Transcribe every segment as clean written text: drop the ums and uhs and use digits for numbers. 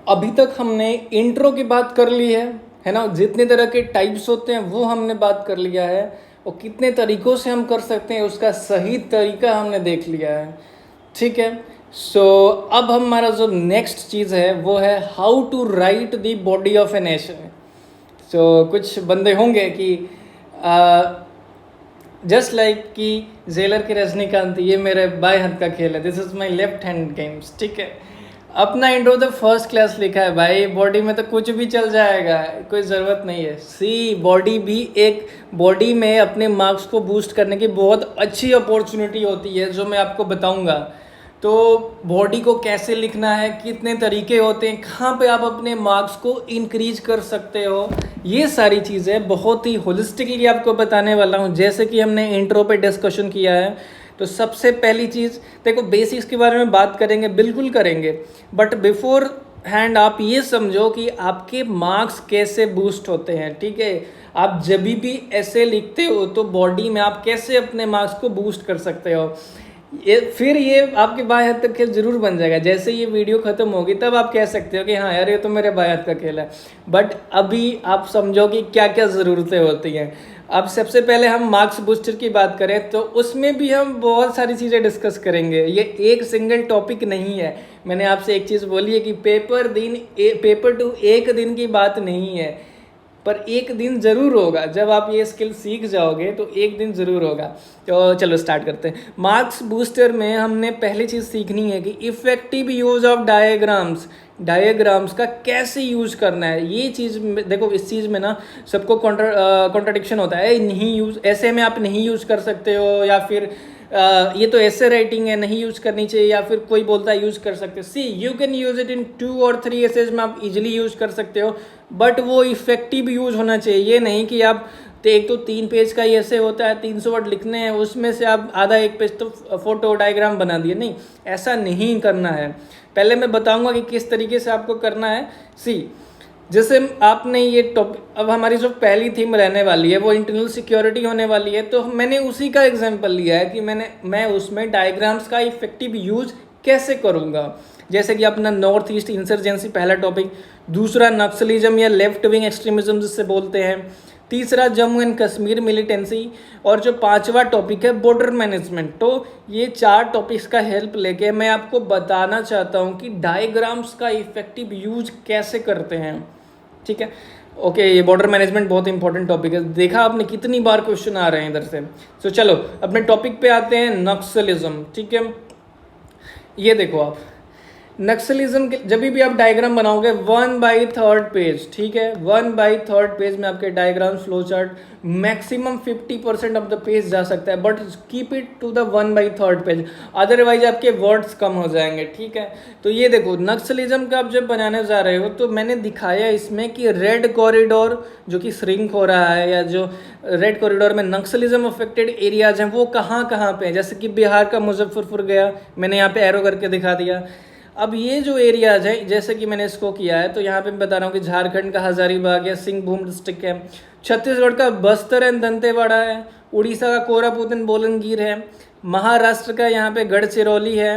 अभी तक हमने इंट्रो की बात कर ली है ना। जितने तरह के टाइप्स होते हैं वो हमने बात कर लिया है, और कितने तरीक़ों से हम कर सकते हैं उसका सही तरीका हमने देख लिया है। ठीक है। सो अब हमारा जो नेक्स्ट चीज़ है वो है how to write the body of a nation. So कुछ बंदे होंगे कि जस्ट लाइक कि जेलर के रजनीकांत, ये मेरे बाएं हाथ का खेल है, this is my left hand games. ठीक है। अपना इंट्रो तो फर्स्ट क्लास लिखा है भाई, बॉडी में तो कुछ भी चल जाएगा, कोई ज़रूरत नहीं है। सी बॉडी भी एक, बॉडी में अपने मार्क्स को बूस्ट करने की बहुत अच्छी अपॉर्चुनिटी होती है जो मैं आपको बताऊंगा। तो बॉडी को कैसे लिखना है, कितने तरीके होते हैं, कहाँ पे आप अपने मार्क्स को इंक्रीज कर सकते हो, ये सारी चीज़ें बहुत ही होलिस्टिकली आपको बताने वाला हूँ। जैसे कि हमने इंट्रो पे डिस्कशन किया है, तो सबसे पहली चीज़ देखो, बेसिक्स के बारे में बात करेंगे, बिल्कुल करेंगे, बट बिफोर हैंड आप ये समझो कि आपके मार्क्स कैसे बूस्ट होते हैं। ठीक है। आप जब भी ऐसे लिखते हो तो बॉडी में आप कैसे अपने मार्क्स को बूस्ट कर सकते हो, फिर ये आपके बाएं हाथ का खेल जरूर बन जाएगा। जैसे ये वीडियो खत्म होगी तब आप कह सकते हो कि हाँ यार ये तो मेरे बाएं हाथ का खेल है, बट अभी आप समझो कि क्या क्या ज़रूरतें होती हैं। अब सबसे पहले हम मार्क्स बूस्टर की बात करें तो उसमें भी हम बहुत सारी चीज़ें डिस्कस करेंगे, ये एक सिंगल टॉपिक नहीं है। मैंने आपसे एक चीज़ बोली है कि पेपर टू एक दिन की बात नहीं है, पर एक दिन ज़रूर होगा। जब आप ये स्किल सीख जाओगे तो एक दिन ज़रूर होगा। तो चलो स्टार्ट करते हैं। मार्क्स बूस्टर में हमने पहली चीज़ सीखनी है कि इफ़ेक्टिव यूज़ ऑफ डायग्राम्स का कैसे यूज़ करना है। ये चीज़ देखो, इस चीज़ में ना सबको कॉन्ट्राडिक्शन होता है, नहीं यूज़, ऐसे में आप नहीं यूज़ कर सकते हो, या फिर ये तो ऐसे राइटिंग है नहीं यूज़ करनी चाहिए, या फिर कोई बोलता है यूज़ कर सकते हो। See you can use it in 2 और 3 एसेज में आप इजीली यूज़ कर सकते हो, बट वो इफेक्टिव यूज़ होना चाहिए। ये नहीं कि आप एक तो 3 पेज का ही ऐसे होता है, 300 वर्ड लिखने हैं, उसमें से आप आधा एक पेज तो फोटो डायग्राम बना दिए, नहीं, ऐसा नहीं करना है। पहले मैं बताऊंगा कि किस तरीके से आपको करना है। सी जैसे आपने ये टॉपिक, अब हमारी जो पहली थीम रहने वाली है वो इंटरनल सिक्योरिटी होने वाली है, तो मैंने उसी का एग्जांपल लिया है कि मैं उसमें डायग्राम्स का इफेक्टिव यूज कैसे करूँगा। जैसे कि अपना नॉर्थ ईस्ट इंसर्जेंसी पहला टॉपिक, दूसरा नक्सलिज्म या लेफ्ट विंग एक्सट्रीमिज्म जिससे बोलते हैं, तीसरा जम्मू एंड कश्मीर मिलिटेंसी, और जो 5वां टॉपिक है बॉर्डर मैनेजमेंट। तो ये 4 टॉपिक्स का हेल्प लेके मैं आपको बताना चाहता हूँ कि डायग्राम्स का इफेक्टिव यूज कैसे करते हैं। ठीक है। ओके, ये बॉर्डर मैनेजमेंट बहुत इंपॉर्टेंट टॉपिक है। देखा आपने कितनी बार क्वेश्चन आ रहे हैं इधर से। तो चलो अपने टॉपिक पे आते हैं, नक्सलिज्म। ठीक है। ये देखो आप नक्सलिज्म के जब भी आप डायग्राम बनाओगे 1/3 पेज, ठीक है, 1/3 पेज में आपके diagram flow chart maximum 50% of the page जा सकता है, but keep it to the 1/3 page, otherwise आपके वर्ड्स कम हो जाएंगे। ठीक है। तो ये देखो नक्सलिज्म का आप जब बनाने जा रहे हो तो मैंने दिखाया इसमें कि रेड कॉरिडोर जो कि श्रिंक हो रहा है, या जो रेड कॉरिडोर में नक्सलिज्म अफेक्टेड एरियाज हैं वो कहाँ कहाँ पे हैं। जैसे कि बिहार का मुजफ्फरपुर गया, मैंने यहाँ पे एरो करके दिखा दिया। अब ये जो एरियाज है, जैसे कि मैंने इसको किया है, तो यहाँ पे मैं बता रहा हूँ कि झारखंड का हजारीबाग है, सिंहभूम डिस्ट्रिक्ट है, छत्तीसगढ़ का बस्तर एंड दंतेवाड़ा है, उड़ीसा का कोरापुट एंड बोलनगीर है, महाराष्ट्र का यहाँ पे गढ़चिरौली है,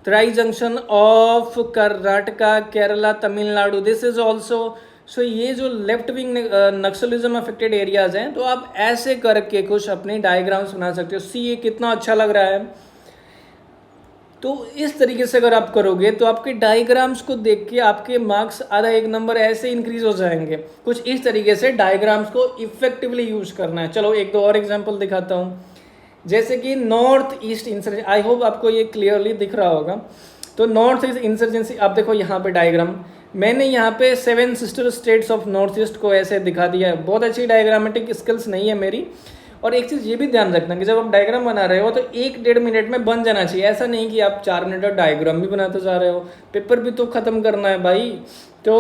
tri junction of Karnataka, Kerala, Tamil Nadu, this is also. सो ये जो left wing Naxalism affected areas हैं, तो आप ऐसे करके कुछ अपने डायग्राम्स बना सकते हो। सी ये कितना अच्छा लग रहा है। तो इस तरीके से अगर आप करोगे तो आपके डायग्राम्स को देख के आपके मार्क्स आधा एक नंबर ऐसे इंक्रीज हो जाएंगे। कुछ इस तरीके से डायग्राम्स को इफेक्टिवली यूज करना है। चलो एक दो और एग्जांपल दिखाता हूँ। जैसे कि north east insurgency, I hope आपको ये क्लियरली दिख रहा होगा। तो नॉर्थ ईस्ट इंसर्जेंसी, आप देखो यहाँ पे डायग्राम मैंने यहाँ पे 7 sister states of north east को ऐसे दिखा दिया है। बहुत अच्छी डायग्रामेटिक स्किल्स नहीं है मेरी। और एक चीज़ ये भी ध्यान रखना कि जब आप डायग्राम बना रहे हो तो 1-1.5 मिनट में बन जाना चाहिए। ऐसा नहीं कि आप 4 मिनट और डायग्राम भी बनाते जा रहे हो, पेपर भी तो ख़त्म करना है भाई। तो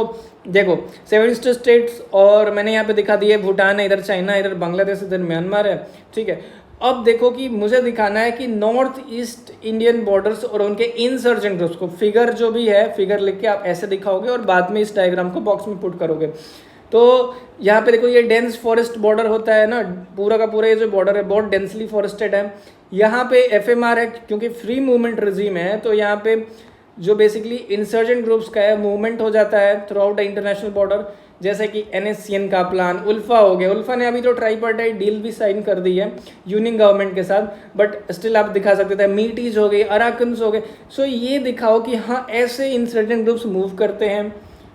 देखो 7 स्टेट्स, और मैंने यहाँ पे दिखा दिया भूटान है, इधर चाइना, इधर बांग्लादेश, इधर म्यांमार है। ठीक है। अब देखो कि मुझे दिखाना है कि नॉर्थ ईस्ट इंडियन बॉर्डर्स और उनके इंसर्जेंट ग्रुप्स को, फिगर जो भी है, फिगर लिख के आप ऐसे दिखाओगे और बाद में इस डायग्राम को बॉक्स में पुट करोगे। तो यहाँ पे देखो ये डेंस फॉरेस्ट बॉर्डर होता है ना, पूरा का पूरा ये जो बॉर्डर है बहुत डेंसली फॉरेस्टेड है। यहाँ पे एफएमआर है क्योंकि फ्री मूवमेंट रिजीम है, तो यहाँ पे जो बेसिकली इंसर्जेंट ग्रुप्स का है, मूवमेंट हो जाता है through out the international border, जैसे कि NSCN का प्लान, उल्फा हो गया। उल्फा ने अभी तो ट्राइपार्टाइट डील भी साइन कर दी है यूनियन गवर्नमेंट के साथ, बट स्टिल आप दिखा सकते थे। मीटीज हो गई, अराकन्स हो गए। सो ये दिखाओ कि हाँ ऐसे इंसर्जेंट ग्रुप्स मूव करते हैं।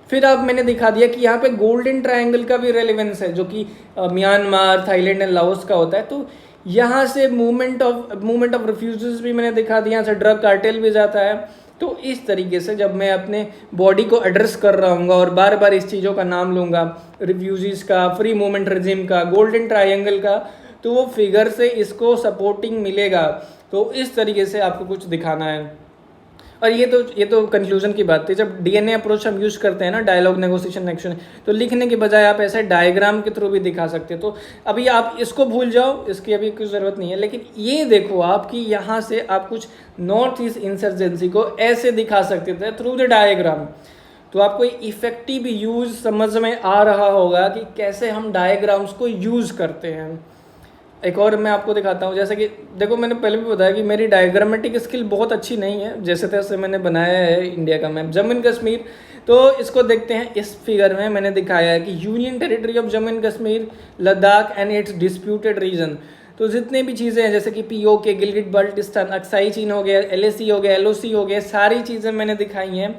फिर अब मैंने दिखा दिया कि यहाँ पे गोल्डन ट्रायंगल का भी रेलिवेंस है, जो कि म्यांमार, थाईलैंड एंड लाओस का होता है। तो यहाँ से मूवमेंट ऑफ रिफ्यूजीज भी मैंने दिखा दिया, यहाँ से ड्रग कार्टेल भी जाता है। तो इस तरीके से जब मैं अपने बॉडी को एड्रेस कर रहा हूँ और बार बार इस चीज़ों का नाम लूँगा, रिफ्यूजीज का, फ्री मूवमेंट रिजिम का, गोल्डन ट्रायंगल का, तो वो फिगर से इसको सपोर्टिंग मिलेगा। तो इस तरीके से आपको कुछ दिखाना है। और ये तो कंक्लूजन की बात थी। जब DNA अप्रोच हम यूज़ करते हैं ना, डायलॉग, नेगोशिएशन, एक्शन, तो लिखने के बजाय आप ऐसे डायग्राम के थ्रू भी दिखा सकते हैं। तो अभी आप इसको भूल जाओ, इसकी अभी कुछ ज़रूरत नहीं है, लेकिन ये देखो आप कि यहाँ से आप कुछ नॉर्थ ईस्ट इंसर्जेंसी को ऐसे दिखा सकते थे थ्रू द डायग्राम। तो आपको इफेक्टिव यूज समझ में आ रहा होगा कि कैसे हम डायग्राम्स को यूज़ करते हैं। एक और मैं आपको दिखाता हूँ, जैसे कि देखो मैंने पहले भी बताया कि मेरी डायग्रामेटिक स्किल बहुत अच्छी नहीं है। जैसे तैसे मैंने बनाया है इंडिया का मैप, जम्मू एंड कश्मीर। तो इसको देखते हैं। इस फिगर में मैंने दिखाया है कि union territory of Jammu and Kashmir, Ladakh and its disputed region. तो जितने भी चीज़ें हैं, जैसे कि POK, गिलगिट बाल्टिस्तान, अक्साई चीन हो गया, LAC हो गया, LOC हो गया, सारी चीज़ें मैंने दिखाई हैं।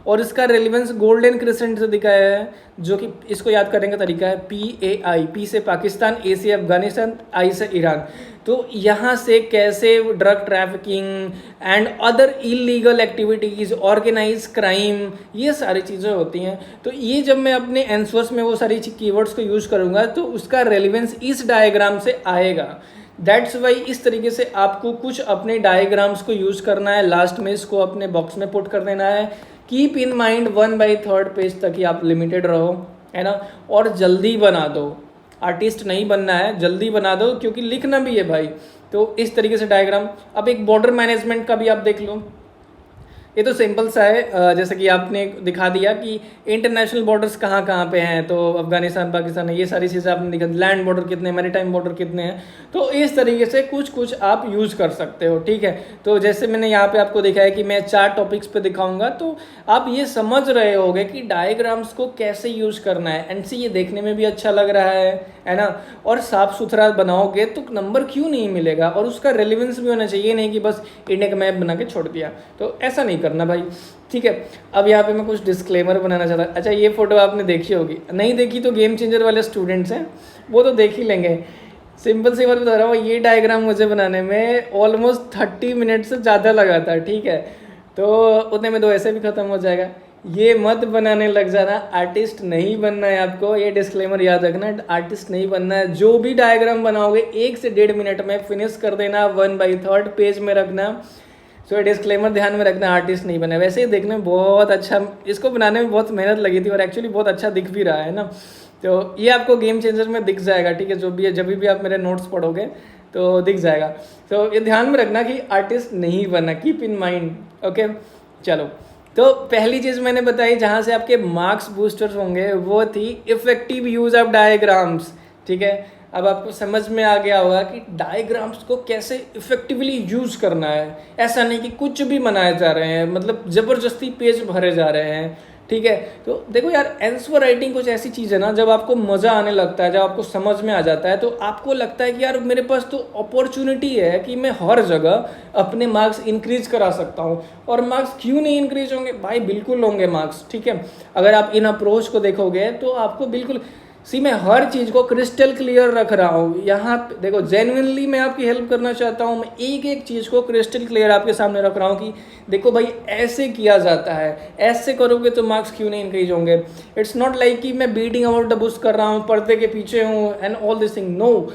और इसका रेलिवेंस गोल्डन क्रिसेंट से दिखाया है, जो कि इसको याद करने का तरीका है PAI, P से पाकिस्तान, A से अफगानिस्तान, I से ईरान। तो यहाँ से कैसे drug trafficking and other illegal activities, organise crime, ये सारी चीज़ें होती हैं। तो ये जब मैं अपने आंसर्स में वो सारी कीवर्ड्स को यूज़ करूँगा तो उसका रेलिवेंस इस डायग्राम से आएगा। दैट्स वाई इस तरीके से आपको कुछ अपने डायग्राम्स को यूज़ करना है। लास्ट में इसको अपने बॉक्स में पुट कर देना है। कीप इन माइंड 1/3 पेज तक ही आप लिमिटेड रहो, है ना। और जल्दी बना दो, आर्टिस्ट नहीं बनना है, जल्दी बना दो, क्योंकि लिखना भी है भाई। तो इस तरीके से डायग्राम। अब एक बॉर्डर मैनेजमेंट का भी आप देख लो। ये तो सिंपल सा है, जैसे कि आपने दिखा दिया कि इंटरनेशनल बॉर्डर्स कहाँ कहाँ पे हैं। तो अफगानिस्तान, पाकिस्तान है, ये सारी चीज़ें आपने दिखा। लैंड बॉर्डर कितने, मैरीटाइम बॉर्डर कितने हैं। तो इस तरीके से कुछ आप यूज़ कर सकते हो, ठीक है। तो जैसे मैंने यहाँ पे आपको दिखाया कि मैं 4 टॉपिक्स पे दिखाऊंगा, तो आप ये समझ रहे होगे कि डायग्राम्स को कैसे यूज़ करना है। एंड ये देखने में भी अच्छा लग रहा है ना। और साफ़ सुथरा बनाओगे तो नंबर क्यों नहीं मिलेगा, और उसका रेलिवेंस भी होना चाहिए, नहीं कि बस इंडिया का मैप बना के छोड़ दिया। तो ऐसा नहीं करना भाई, ठीक है। अब यहाँ पे मैं कुछ डिस्क्लेमर बनाना चाहता। अच्छा, ये फोटो आपने देखी होगी, नहीं देखी तो गेम चेंजर वाले स्टूडेंट्स हैं वो तो देख ही लेंगे। सिंपल सी बात बता रहा हूँ, ये डायग्राम मुझे बनाने में ऑलमोस्ट 30 मिनट से ज़्यादा लगा था, ठीक है। तो उतने में तो ऐसे भी ख़त्म हो जाएगा। ये मत बनाने लग जाना, आर्टिस्ट नहीं बनना है आपको, ये डिस्क्लेमर याद रखना, आर्टिस्ट नहीं बनना है। जो भी डायग्राम बनाओगे 1 से 1.5 मिनट में फिनिश कर देना, 1/3 पेज में रखना। सो डिस्क्लेमर ध्यान में रखना, आर्टिस्ट नहीं बना। वैसे ही देखने में बहुत अच्छा, इसको बनाने में बहुत मेहनत लगी थी और एक्चुअली बहुत अच्छा दिख भी रहा है ना। तो ये आपको गेम चेंजर में दिख जाएगा, ठीक है। जो भी है, जब भी आप मेरे नोट्स पढ़ोगे तो दिख जाएगा। तो ये ध्यान में रखना कि आर्टिस्ट नहीं बनना, कीप इन माइंड, ओके। चलो, तो पहली चीज़ मैंने बताई जहाँ से आपके मार्क्स बूस्टर्स होंगे, वो थी इफेक्टिव यूज ऑफ डायग्राम्स, ठीक है। अब आपको समझ में आ गया होगा कि डायग्राम्स को कैसे इफेक्टिवली यूज़ करना है। ऐसा नहीं कि कुछ भी बनाए जा रहे हैं, मतलब ज़बरदस्ती पेज भरे जा रहे हैं, ठीक है। तो देखो यार, आंसर राइटिंग कुछ ऐसी चीज़ है ना, जब आपको मज़ा आने लगता है, जब आपको समझ में आ जाता है, तो आपको लगता है कि यार मेरे पास तो अपॉर्चुनिटी है कि मैं हर जगह अपने मार्क्स इंक्रीज करा सकता हूँ। और मार्क्स क्यों नहीं इंक्रीज होंगे भाई, बिल्कुल होंगे मार्क्स, ठीक है। अगर आप इन अप्रोच को देखोगे तो आपको बिल्कुल मैं हर चीज़ को क्रिस्टल क्लियर रख रहा हूँ यहाँ पे। देखो, जेन्युइनली मैं आपकी हेल्प करना चाहता हूँ। मैं एक एक चीज़ को क्रिस्टल क्लियर आपके सामने रख रहा हूँ कि देखो भाई, ऐसे किया जाता है, ऐसे करोगे तो मार्क्स क्यों नहीं इंक्रीज होंगे। इट्स नॉट लाइक कि मैं बीटिंग अबाउट द बुश कर रहा हूँ, पर्दे के पीछे हूँ and all this thing. No,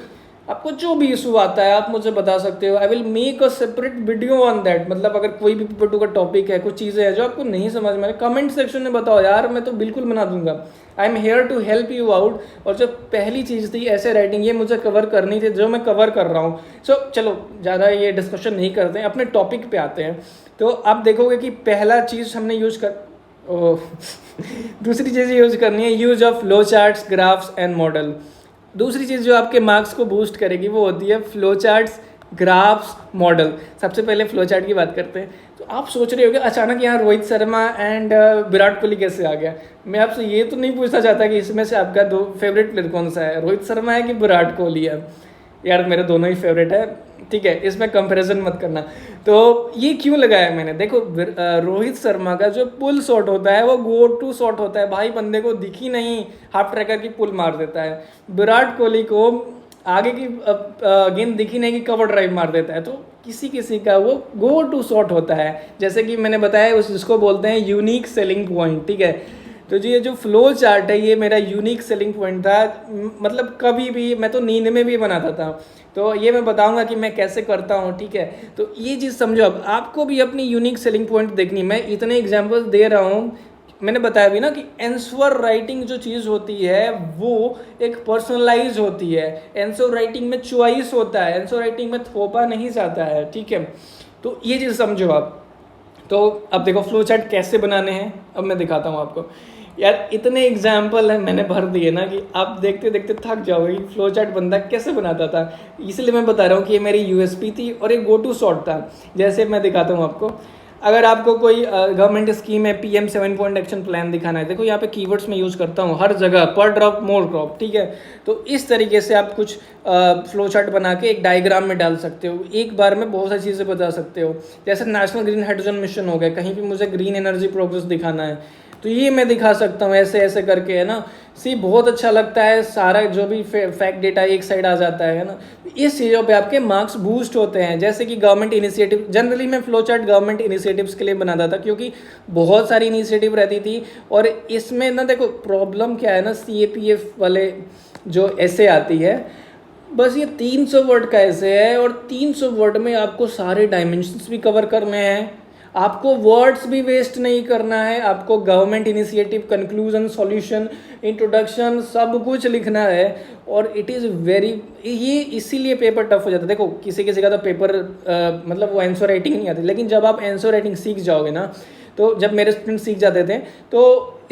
आपको जो भी इशू आता है आप मुझे बता सकते हो। I will make a separate video on that. मतलब अगर कोई भी पेपर 2 का टॉपिक है, कुछ चीज़ें हैं जो आपको नहीं समझ में, कमेंट सेक्शन में बताओ यार, मैं तो बिल्कुल बना दूंगा। I am here to help you out. और जो पहली चीज़ थी ऐसे राइटिंग, ये मुझे कवर करनी थी, जो मैं कवर कर रहा हूँ। सो चलो, ज़्यादा ये डिस्कशन नहीं करते हैं, अपने टॉपिक पे आते हैं। तो आप देखोगे कि पहला चीज़ हमने यूज कर दूसरी चीज़ यूज करनी है, use of flow charts, graphs and model. दूसरी चीज़ जो आपके मार्क्स को बूस्ट करेगी वो होती है फ्लो चार्ट्स ग्राफ्स, मॉडल। सबसे पहले फ्लो चार्ट की बात करते हैं। तो आप सोच रहे होगे अचानक यहाँ रोहित शर्मा एंड विराट कोहली कैसे आ गया। मैं आपसे ये तो नहीं पूछना चाहता कि इसमें से आपका दो फेवरेट प्लेयर कौन सा है, रोहित शर्मा है कि विराट कोहली है। यार मेरे दोनों ही फेवरेट है, ठीक है, इसमें कंपैरिजन मत करना। तो ये क्यों लगाया मैंने, देखो रोहित शर्मा का जो पुल शॉट होता है वो गो टू शॉट होता है भाई, बंदे को दिखी नहीं हाफ ट्रैकर की पुल मार देता है। विराट कोहली को आगे की गेंद दिखी नहीं कि कवर ड्राइव मार देता है। तो किसी किसी का वो गो टू शॉट होता है, जैसे कि मैंने बताया उस जिसको बोलते हैं यूनिक सेलिंग पॉइंट, ठीक है। तो जी ये जो फ्लो चार्ट है ये मेरा यूनिक सेलिंग पॉइंट था, मतलब कभी भी मैं तो नींद में भी बनाता था। तो ये मैं बताऊंगा कि मैं कैसे करता हूँ, ठीक है। तो ये चीज़ समझो, अब आपको भी अपनी यूनिक सेलिंग पॉइंट देखनी। मैं इतने एग्जाम्पल्स दे रहा हूँ, मैंने बताया भी ना कि आंसर राइटिंग जो चीज़ होती है वो एक पर्सनलाइज होती है। आंसर राइटिंग में चॉइस होता है, आंसर राइटिंग में थोपा नहीं जाता है, ठीक है। तो ये चीज़ समझो आप। तो अब देखो फ्लो चार्ट कैसे बनाने हैं, अब मैं दिखाता हूँ आपको। यार इतने एग्जाम्पल है मैंने भर दिए ना कि आप देखते देखते थक जाओगे कि फ्लो चार्ट बंदा कैसे बनाता था। इसलिए मैं बता रहा हूँ कि ये मेरी यूएसपी थी और एक गो टू शॉट था। जैसे मैं दिखाता हूँ आपको, अगर आपको कोई गवर्नमेंट स्कीम है PM 7 पॉइंट एक्शन प्लान दिखाना है, देखो यहाँ पे कीवर्ड्स में यूज़ करता हूँ हर जगह, पर ड्रॉप मोर क्रॉप, ठीक है। तो इस तरीके से आप कुछ फ्लो चार्ट बना के एक डायग्राम में डाल सकते हो, एक बार में बहुत सारी चीज़ें बता सकते हो। जैसे नेशनल ग्रीन हाइड्रोजन मिशन हो गया, कहीं भी मुझे ग्रीन एनर्जी प्रोग्रेस दिखाना है तो ये मैं दिखा सकता हूँ ऐसे ऐसे करके, है ना। सी बहुत अच्छा लगता है, सारा जो भी फैक्ट डेटा एक साइड आ जाता है ना। इस चीज़ों पे आपके मार्क्स बूस्ट होते हैं। जैसे कि गवर्नमेंट इनिशिएटिव, जनरली मैं फ्लो चार्ट गवर्नमेंट इनिशिएटिव्स के लिए बनाता था क्योंकि बहुत सारी इनिशिएटिव रहती थी। और इसमें ना देखो प्रॉब्लम क्या है ना, CAPF वाले जो ऐसे आती है, बस ये 300 वर्ड का ऐसे है और 300 वर्ड में आपको सारे डायमेंशंस भी कवर करने हैं, आपको वर्ड्स भी वेस्ट नहीं करना है, आपको government initiative, conclusion, solution, introduction सब कुछ लिखना है। और इट इज़ वेरी, ये इसीलिए पेपर टफ हो जाता है। देखो किसी किसी का तो पेपर मतलब वो आंसर राइटिंग नहीं आती, लेकिन जब आप आंसर राइटिंग सीख जाओगे ना, तो जब मेरे स्टूडेंट सीख जाते थे तो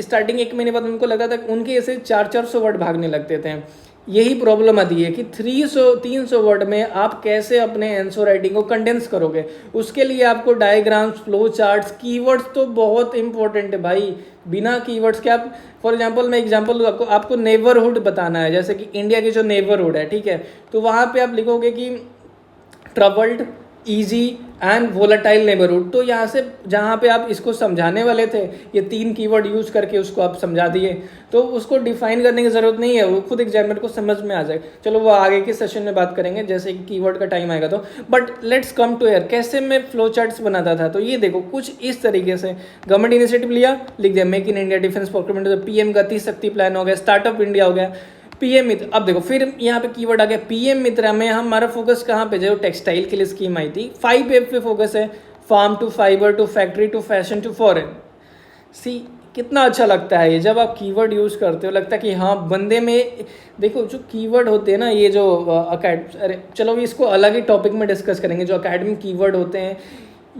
स्टार्टिंग 1 महीने बाद उनको लगता था उनके ऐसे 400-400 वर्ड भागने लगते थे। यही प्रॉब्लम आती है कि 300 वर्ड में आप कैसे अपने आंसर राइटिंग को कंडेंस करोगे। उसके लिए आपको डायग्राम्स, फ्लो चार्ट्स, कीवर्ड्स तो बहुत इंपॉर्टेंट है भाई। बिना कीवर्ड्स के आप, फॉर एग्जांपल मैं एग्जांपल दूँ आपको नेबरहुड बताना है, जैसे कि इंडिया की जो नेबरहुड है, ठीक है। तो वहाँ पे आप लिखोगे कि troubled, easy and volatile neighbourhood. तो यहाँ से जहाँ पे आप इसको समझाने वाले थे, ये 3 कीवर्ड यूज़ करके उसको आप समझा दिए, तो उसको डिफाइन करने की ज़रूरत नहीं है, वो खुद एग्जामिनर को समझ में आ जाए। चलो वो आगे के सेशन में बात करेंगे, जैसे कि कीवर्ड का टाइम आएगा तो। But let's come to here, कैसे मैं फ्लो चार्ट्स बनाता था। तो ये देखो कुछ इस तरीके से, गवर्नमेंट इनिशिएटिव लिया, लिख दिया make in India defence procurement, PM गति शक्ति प्लान हो गया, स्टार्टअप इंडिया हो गया, PM मित्र। अब देखो फिर यहाँ पे कीवर्ड आ गया PM मित्रा में हमारा फोकस कहाँ पे, जो टेक्सटाइल के लिए स्कीम आई थी 5F पे फोकस है, farm to fibre to factory to fashion to foreign. See कितना अच्छा लगता है ये, जब आप कीवर्ड यूज़ करते हो लगता है कि हाँ बंदे में, देखो जो कीवर्ड होते हैं ना, ये जो अरे चलो इसको अलग ही टॉपिक में डिस्कस करेंगे। जो अकेडमिक कीवर्ड होते हैं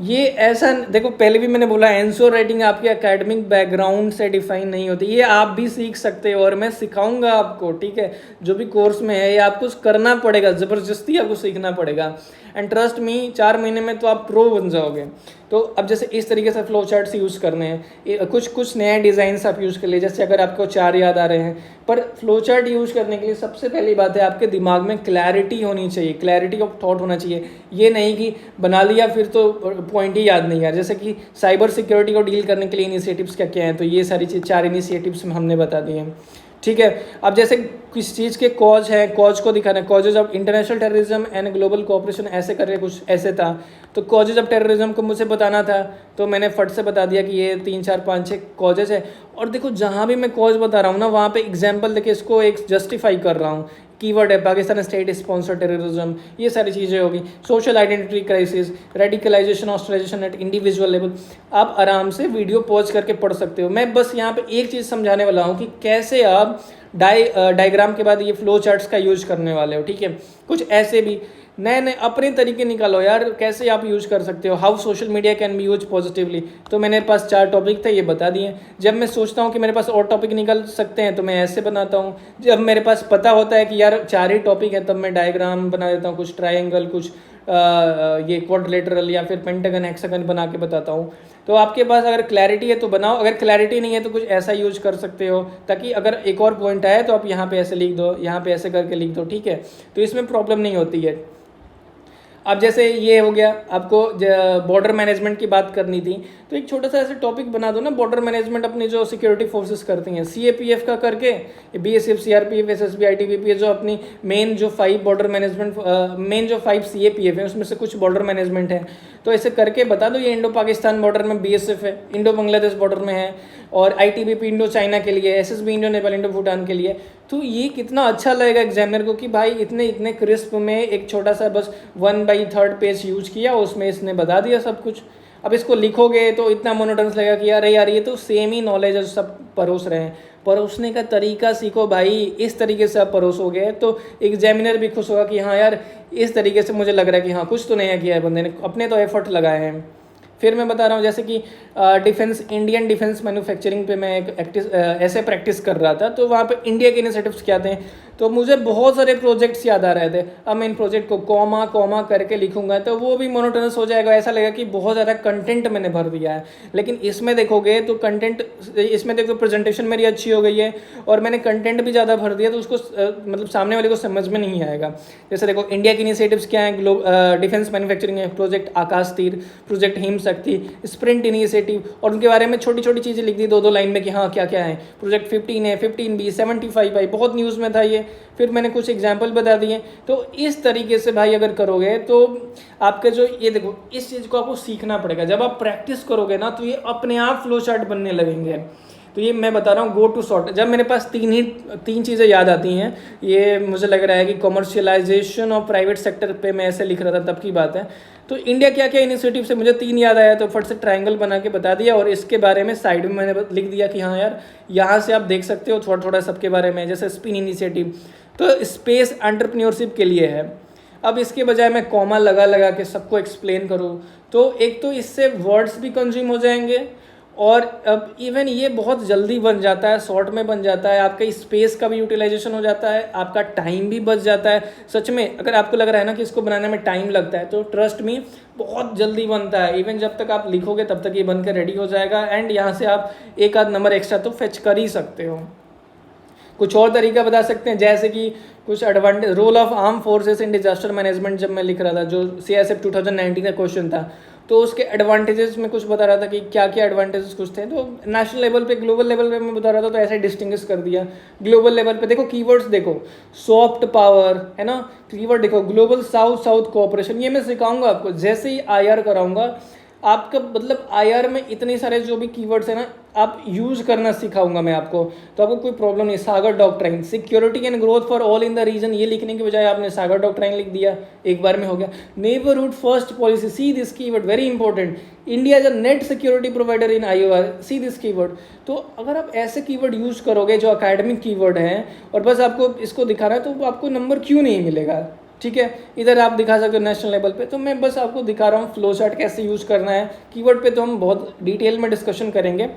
ये ऐसा, देखो पहले भी मैंने बोला आंसर राइटिंग आपके एकेडमिक बैकग्राउंड से डिफाइन नहीं होती, ये आप भी सीख सकते हो और मैं सिखाऊंगा आपको, ठीक है। जो भी कोर्स में है ये आपको करना पड़ेगा, ज़बरदस्ती आपको सीखना पड़ेगा। एंड ट्रस्ट मी 4 महीने में तो आप प्रो बन जाओगे। तो अब जैसे इस तरीके से फ्लो चार्ट्स यूज़ करने हैं, कुछ नए डिज़ाइंस आप यूज़ कर लिए, जैसे अगर आपको 4 याद आ रहे हैं। पर फ्लो चार्ट यूज़ करने के लिए सबसे पहली बात है आपके दिमाग में क्लैरिटी होनी चाहिए, क्लैरिटी ऑफ थॉट होना चाहिए। ये नहीं कि बना लिया फिर तो पॉइंट ही याद नहीं आ। जैसे कि साइबर सिक्योरिटी को डील करने के लिए इनिशिएटिव्स क्या क्या हैं, तो ये सारी चीज़ 4 इनिशिएटिव्स हमने बता दिए हैं, ठीक है। अब जैसे किस चीज़ के कॉज है, कॉज को दिखाना है, causes of international terrorism and global cooperation, ऐसे करके कुछ ऐसे था। तो कॉजेज ऑफ टेररिज्म को मुझे बताना था, तो मैंने फट से बता दिया कि ये 3 4 5 6 कॉजेज है। और देखो जहाँ भी मैं कॉज बता रहा हूँ ना, वहाँ पे एग्जाम्पल देके इसको एक जस्टिफाई कर रहा हूँ। कीवर्ड है पाकिस्तान स्टेट स्पॉन्सर टेररिज्म, ये सारी चीज़ें होगी। Social identity crisis, radicalisation, ostracisation at individual level. आप आराम से वीडियो पॉज करके पढ़ सकते हो। मैं बस यहाँ पे एक चीज़ समझाने वाला हूँ कि कैसे आप डायग्राम के बाद ये फ्लो चार्ट्स का यूज करने वाले हो, ठीक है। कुछ ऐसे भी नए नए अपने तरीके निकालो यार, कैसे आप यूज कर सकते हो। How social media can be use positively, तो मेरे पास 4 टॉपिक थे, ये बता दिए। जब मैं सोचता हूँ कि मेरे पास और टॉपिक निकल सकते हैं तो मैं ऐसे बनाता हूँ। जब मेरे पास पता होता है कि यार 4 ही टॉपिक है, तब मैं डायग्राम बना देता हूँ, कुछ ट्रायंगल, कुछ ये क्वाड्रिलेटरल या फिर पेंटागन हेक्सागन बना के बताता हूँ। तो आपके पास अगर क्लैरिटी है तो बनाओ, अगर क्लैरिटी नहीं है तो कुछ ऐसा यूज कर सकते हो ताकि अगर एक और पॉइंट आए तो आप यहाँ पे ऐसे लिख दो, यहाँ पे ऐसे करके लिख दो, ठीक है, तो इसमें प्रॉब्लम नहीं होती है। अब जैसे ये हो गया, आपको बॉर्डर मैनेजमेंट की बात करनी थी, तो एक छोटा सा ऐसे टॉपिक बना दो ना, बॉर्डर मैनेजमेंट अपनी जो सिक्योरिटी फोर्सेस करती हैं, सीएपीएफ का करके, बीएसएफ, सीआरपीएफ, एसएसबी, आईटीबीपी, जो अपनी मेन जो 5 बॉर्डर मैनेजमेंट, मेन जो 5 सीएपीएफ है उसमें से कुछ बॉर्डर मैनेजमेंट है, तो ऐसे करके बता दो। ये इंडो पाकिस्तान बॉर्डर में बीएसएफ है, इंडो बांग्लादेश बॉर्डर में है, और आईटीबीपी इंडो चाइना के लिए, SSB Indo Nepal, Indo Bhutan के लिए। तो ये कितना अच्छा लगेगा एग्जामिनर को कि भाई इतने इतने क्रिस्प में एक छोटा सा बस 1/3 पेज यूज किया, उसमें इसने बता दिया सब कुछ। अब इसको लिखोगे तो इतना मोनोटोनस लगेगा कि अरे यार ये तो सेम ही नॉलेज है, सब परोस रहे हैं। परोसने का तरीका सीखो भाई, इस तरीके से आप परोसोगे तो एग्जामिनर भी खुश होगा कि हाँ यार इस तरीके से मुझे लग रहा है कि हाँ कुछ तो नया किया है बंदे ने, अपने तो एफर्ट लगाए हैं। फिर मैं बता रहा हूँ जैसे कि डिफेंस, इंडियन डिफेंस मैन्युफैक्चरिंग पे मैं एक ऐसे प्रैक्टिस कर रहा था, तो वहाँ पे इंडिया के इनिशिएटिव्स क्या थे, तो मुझे बहुत सारे प्रोजेक्ट्स याद आ रहे थे। अब मैं इन प्रोजेक्ट को कॉमा कॉमा करके लिखूंगा तो वो भी मोनोटोनस हो जाएगा, ऐसा लगेगा कि बहुत ज़्यादा कंटेंट मैंने भर दिया है। लेकिन इसमें देखोगे तो कंटेंट, इसमें देखो प्रेजेंटेशन मेरी अच्छी हो गई है और मैंने कंटेंट भी ज़्यादा भर दिया, तो उसको मतलब सामने वाले को समझ में नहीं आएगा। जैसे देखो इंडिया के इनिशिएटिव्स क्या हैं, डिफेंस मैन्युफैक्चरिंग है, प्रोजेक्ट आकाश तीर, प्रोजेक्ट हिम शक्ति, स्प्रिंट इनिशिएटिव, और उनके बारे में छोटी छोटी चीज़ें लिख दी 2-2 लाइन में कि हाँ क्या क्या है। प्रोजेक्ट 15 है, 15B, 75 आई, बहुत न्यूज़ में था ये। फिर मैंने कुछ एग्जाम्पल बता दिए। तो इस तरीके से भाई अगर करोगे तो आपके जो ये देखो, इस चीज़ को आपको सीखना पड़ेगा। जब आप प्रैक्टिस करोगे ना तो ये अपने आप फ्लो चार्ट बनने लगेंगे। तो ये मैं बता रहा हूँ गो टू शॉर्ट। जब मेरे पास तीन चीज़ें याद आती हैं, ये मुझे लग रहा है कि कॉमर्शियलाइजेशन और प्राइवेट सेक्टर पे मैं ऐसे लिख रहा था तब की बात है। तो इंडिया क्या क्या इनिशिएटिव से मुझे 3 याद आया, तो फट से ट्रायंगल बना के बता दिया, और इसके बारे में साइड में मैंने लिख दिया कि हाँ यार यहाँ से आप देख सकते हो थोड़ा थोड़ा सबके बारे में। जैसे स्पिन इनिशिएटिव तो स्पेस एंटरप्रेन्योरशिप के लिए है। अब इसके बजाय मैं कॉमा लगा लगा के सबको एक्सप्लेन करूँ तो एक तो इससे वर्ड्स भी कंज्यूम हो जाएंगे, और अब इवन ये बहुत जल्दी बन जाता है, शॉर्ट में बन जाता है, आपका स्पेस का भी यूटिलाइजेशन हो जाता है, आपका टाइम भी बच जाता है। सच में अगर आपको लग रहा है ना कि इसको बनाने में टाइम लगता है, तो ट्रस्ट मी बहुत जल्दी बनता है। इवन जब तक आप लिखोगे तब तक ये बनकर रेडी हो जाएगा, एंड यहाँ से आप एक आध नंबर एक्स्ट्रा तो फेच कर ही सकते हो। कुछ और तरीका बता सकते हैं, जैसे कि कुछ advantage, role of arm forces in disaster management जब मैं लिख रहा था, जो CISF 2019 का क्वेश्चन था, तो उसके एडवांटेजेस में कुछ बता रहा था कि क्या क्या एडवांटेजेस कुछ थे। तो नेशनल लेवल पे, ग्लोबल लेवल पे मैं बता रहा था, तो ऐसे डिस्टिंग्विश कर दिया। ग्लोबल लेवल पे देखो कीवर्ड्स देखो, सॉफ्ट पावर है ना, कीवर्ड देखो ग्लोबल साउथ साउथ कोऑपरेशन, ये मैं सिखाऊंगा आपको। जैसे ही IR कराऊंगा आपका, मतलब IR में इतने सारे जो भी कीवर्ड्स है ना, आप यूज करना सिखाऊंगा मैं आपको, तो आपको कोई प्रॉब्लम नहीं। Sagar doctrine, security and growth for all in the region, ये लिखने के बजाय आपने सागर डॉक्ट्राइन लिख दिया, एक बार में हो गया। Neighbourhood first policy, see this keyword very important. India is a net security provider in IOR, see this keyword. तो अगर आप ऐसे कीवर्ड यूज करोगे जो अकेडमिक कीवर्ड हैं, और बस आपको इसको दिखाना है, तो आपको नंबर क्यों नहीं मिलेगा। ठीक है, इधर आप दिखा सकते हो नेशनल लेवल पे, तो मैं बस आपको दिखा रहा हूँ फ्लो चार्ट कैसे यूज़ करना है। कीवर्ड पे तो हम बहुत डिटेल में डिस्कशन करेंगे।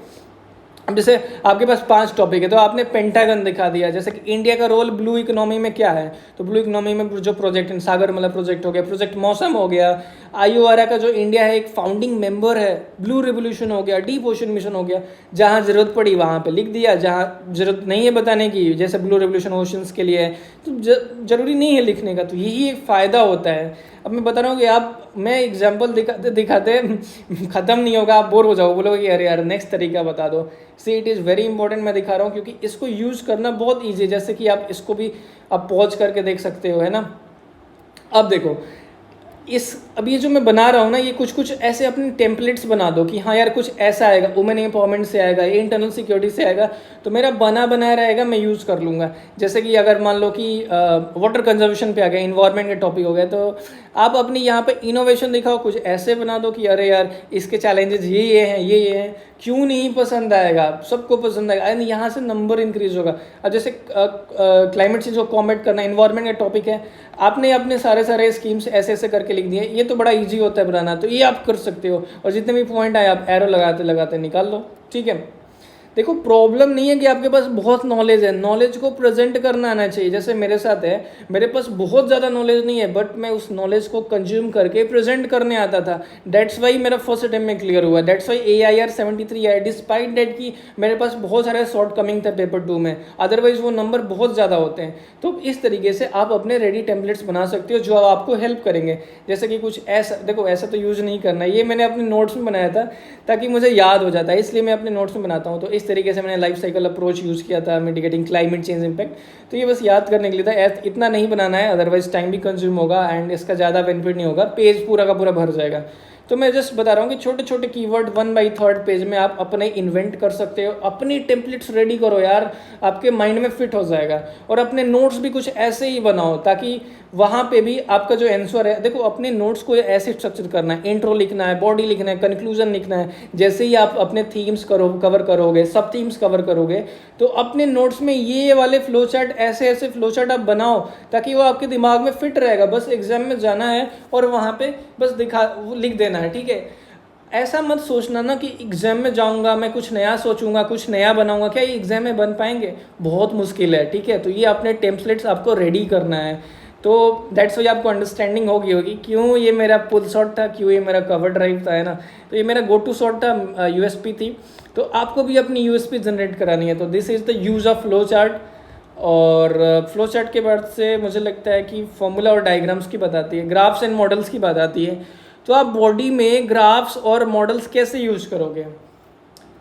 अब जैसे आपके पास 5 टॉपिक है, तो आपने पेंटागन दिखा दिया। जैसे कि इंडिया का रोल ब्लू इकोनॉमी में क्या है, तो ब्लू इकोनॉमी में जो प्रोजेक्ट सागरमाला प्रोजेक्ट हो गया, प्रोजेक्ट मौसम हो गया, IOR का जो इंडिया है एक फाउंडिंग मेंबर है, ब्लू रिवोल्यूशन हो गया, डीप ओशन मिशन हो गया। जहाँ ज़रूरत पड़ी वहाँ पे लिख दिया, जहाँ ज़रूरत नहीं है बताने की, जैसे ब्लू रिवोल्यूशन ओशंस के लिए है, तो ज़रूरी नहीं है लिखने का। तो यही एक फ़ायदा होता है। अब मैं बता रहा हूँ कि आप, मैं एग्जाम्पल दिखाते दिखाते ख़त्म नहीं होगा, आप बोर हो जाओ, बोलोगे कि अरे यार नेक्स्ट तरीका बता दो। See it is very important, मैं दिखा रहा हूँ क्योंकि इसको यूज़ करना बहुत ईजी है। जैसे कि आप इसको भी आप पॉज करके देख सकते हो, है ना। अब देखो अब ये जो मैं बना रहा हूँ ना, ये कुछ ऐसे अपने टेम्पलेट्स बना दो कि हाँ यार कुछ ऐसा आएगा, वुमेन एम्पावरमेंट से आएगा, ये इंटरनल सिक्योरिटी से आएगा, तो मेरा बनाया रहेगा, मैं यूज़ कर लूँगा। जैसे कि अगर मान लो कि वाटर कंजर्वेशन पे आ गया, इन्वायरमेंट का टॉपिक हो गया, तो आप अपनी यहाँ पे इनोवेशन दिखाओ, कुछ ऐसे बना दो कि अरे यार इसके चैलेंजेस ये हैं, ये हैं, क्यों नहीं पसंद आएगा, सबको पसंद आएगा, एंड यहाँ से नंबर इंक्रीज होगा। अब जैसे क्लाइमेट चेंज को कॉम्बैट करना, इन्वायरमेंट का टॉपिक है, आपने अपने सारे स्कीम्स ऐसे ऐसे करके लिख दिए, ये तो बड़ा इजी होता है बनाना, तो ये आप कर सकते हो। और जितने भी पॉइंट आए आप एरो लगाते लगाते निकाल लो, ठीक है। देखो प्रॉब्लम नहीं है कि आपके पास बहुत नॉलेज है, नॉलेज को प्रेजेंट करना आना चाहिए। जैसे मेरे साथ है, मेरे पास बहुत ज़्यादा नॉलेज नहीं है बट मैं उस नॉलेज को कंज्यूम करके प्रेजेंट करने आता था। दैट्स वाई मेरा फर्स्ट अटेम्प्ट में क्लियर हुआ, दैट्स वाई AIR 73 आया, डिस्पाइट डेट कि मेरे पास बहुत सारे शॉर्ट कमिंग था पेपर 2 में, अदरवाइज वो नंबर बहुत ज़्यादा होते हैं। तो इस तरीके से आप अपने रेडी टेम्पलेट्स बना सकते हो जो आपको हेल्प करेंगे। जैसे कि कुछ ऐसा, देखो ऐसा तो यूज़ नहीं करना, ये मैंने अपने नोट्स में बनाया था ताकि मुझे याद हो जाता है, इसलिए मैं अपने नोट्स में बनाता हूँ। तो इस तरीके से मैंने लाइफ साइकिल अप्रोच यूज़ किया था मिटिगेटिंग क्लाइमेट चेंज इम्पैक्ट। तो ये बस याद करने के लिए था, इतना नहीं बनाना है अदरवाइज टाइम भी कंज्यूम होगा एंड इसका ज़्यादा बेनिफिट नहीं होगा, पेज पूरा का पूरा भर जाएगा। तो मैं जस्ट बता रहा हूँ कि छोटे छोटे कीवर्ड 1/3 पेज में आप अपने इन्वेंट कर सकते हो, अपनी टेम्पलेट्स रेडी करो यार, आपके माइंड में फिट हो जाएगा। और अपने नोट्स भी कुछ ऐसे ही बनाओ ताकि वहाँ पे भी आपका जो आंसर है, देखो अपने नोट्स को ऐसे स्ट्रक्चर करना है, इंट्रो लिखना है, बॉडी लिखना है, कंक्लूजन लिखना है। जैसे ही आप अपने थीम्स कवर करोगे, सब थीम्स कवर करोगे, तो अपने नोट्स में ये वाले फ्लो चार्ट, ऐसे ऐसे फ्लो चार्ट आप बनाओ ताकि वो आपके दिमाग में फिट रहेगा। बस एग्जाम में जाना है और वहाँ पे बस लिख देना है, ठीक है। ऐसा मत सोचना ना कि एग्जाम में जाऊंगा मैं कुछ नया सोचूंगा, कुछ नया बनाऊंगा, क्या ये एग्जाम में बन पाएंगे? बहुत मुश्किल है, ठीक है। तो ये अपने टेम्पलेट्स आपको रेडी करना है। तो दैट्स वाई आपको अंडरस्टैंडिंग होगी क्यों ये मेरा पुल शॉट था, क्यों ये मेरा कवर ड्राइव था, है ना। तो ये मेरा गो टू शॉट था, USP थी। तो आपको भी अपनी USP जनरेट करानी है। तो this is the use of flow chart. और फ्लो चार्ट के बाद से मुझे लगता है कि फॉर्मूला और डायग्राम्स की बात आती है, ग्राफ्स एंड मॉडल्स की बात आती है। तो आप बॉडी में ग्राफ्स और मॉडल्स कैसे यूज़ करोगे,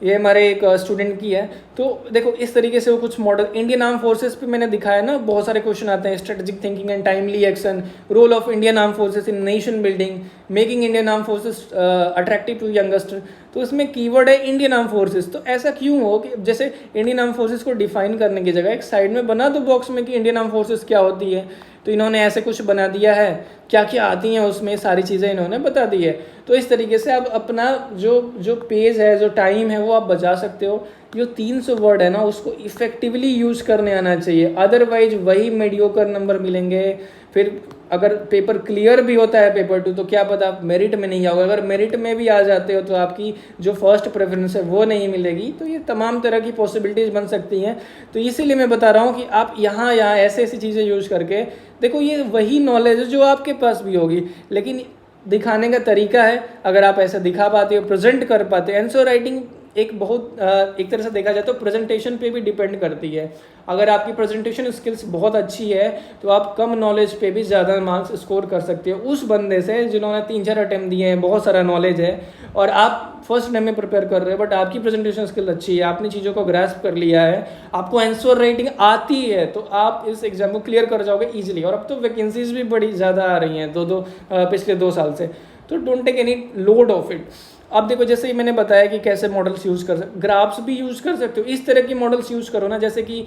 ये हमारे एक स्टूडेंट की है। तो देखो इस तरीके से वो कुछ मॉडल, इंडियन आर्म फोर्सेस पे मैंने दिखाया ना, बहुत सारे क्वेश्चन आते हैं, strategic thinking and timely action, role of Indian arm forces in nation building, making Indian arm forces attractive to youngster. तो इसमें कीवर्ड है इंडियन आर्म फोर्सेस। तो ऐसा क्यों हो कि जैसे इंडियन आर्म फोर्सेस को डिफाइन करने की जगह एक साइड में बना दो बॉक्स में कि इंडियन आर्म फोर्सेस क्या होती है। तो इन्होंने ऐसे कुछ बना दिया है, क्या क्या आती हैं उसमें, सारी चीज़ें इन्होंने बता दी है। तो इस तरीके से आप अपना जो पेज है, जो टाइम है, वो आप बचा सकते हो। जो 300 वर्ड है ना, उसको इफेक्टिवली यूज़ करने आना चाहिए, अदरवाइज वही मीडियोकर नंबर मिलेंगे। फिर अगर पेपर क्लियर भी होता है पेपर 2, तो क्या पता आप मेरिट में नहीं आओगे। अगर मेरिट में भी आ जाते हो तो आपकी जो फर्स्ट प्रेफरेंस है वो नहीं मिलेगी। तो ये तमाम तरह की पॉसिबिलिटीज़ बन सकती हैं। तो इसीलिए मैं बता रहा हूँ कि आप यहाँ ऐसे ऐसी चीज़ें यूज़ करके देखो, ये वही नॉलेज है जो आपके पास भी होगी, लेकिन दिखाने का तरीका है। अगर आप ऐसे दिखा पाते हो, प्रेजेंट कर पाते हो। आंसर राइटिंग एक तरह से देखा जाए तो प्रेजेंटेशन पे भी डिपेंड करती है। अगर आपकी प्रेजेंटेशन स्किल्स बहुत अच्छी है तो आप कम नॉलेज पे भी ज़्यादा मार्क्स स्कोर कर सकते हो उस बंदे से जिन्होंने 3-4 अटेम्प्ट दिए हैं, बहुत सारा नॉलेज है और आप फर्स्ट अटेम्प्ट में प्रिपेयर कर रहे हो, बट आपकी प्रेजेंटेशन स्किल अच्छी है, आपने चीज़ों को ग्रास्प कर लिया है, आपको आंसर राइटिंग आती है, तो आप इस एग्जाम को क्लियर कर जाओगे ईजिली। और अब तो वैकेंसीज भी बड़ी ज़्यादा आ रही हैं पिछले 2 साल से। तो don't take any load of it. अब देखो, जैसे ही मैंने बताया कि कैसे मॉडल्स यूज़ कर सकते, ग्राफ्स भी यूज़ कर सकते हो। इस तरह की मॉडल्स यूज़ करो ना, जैसे कि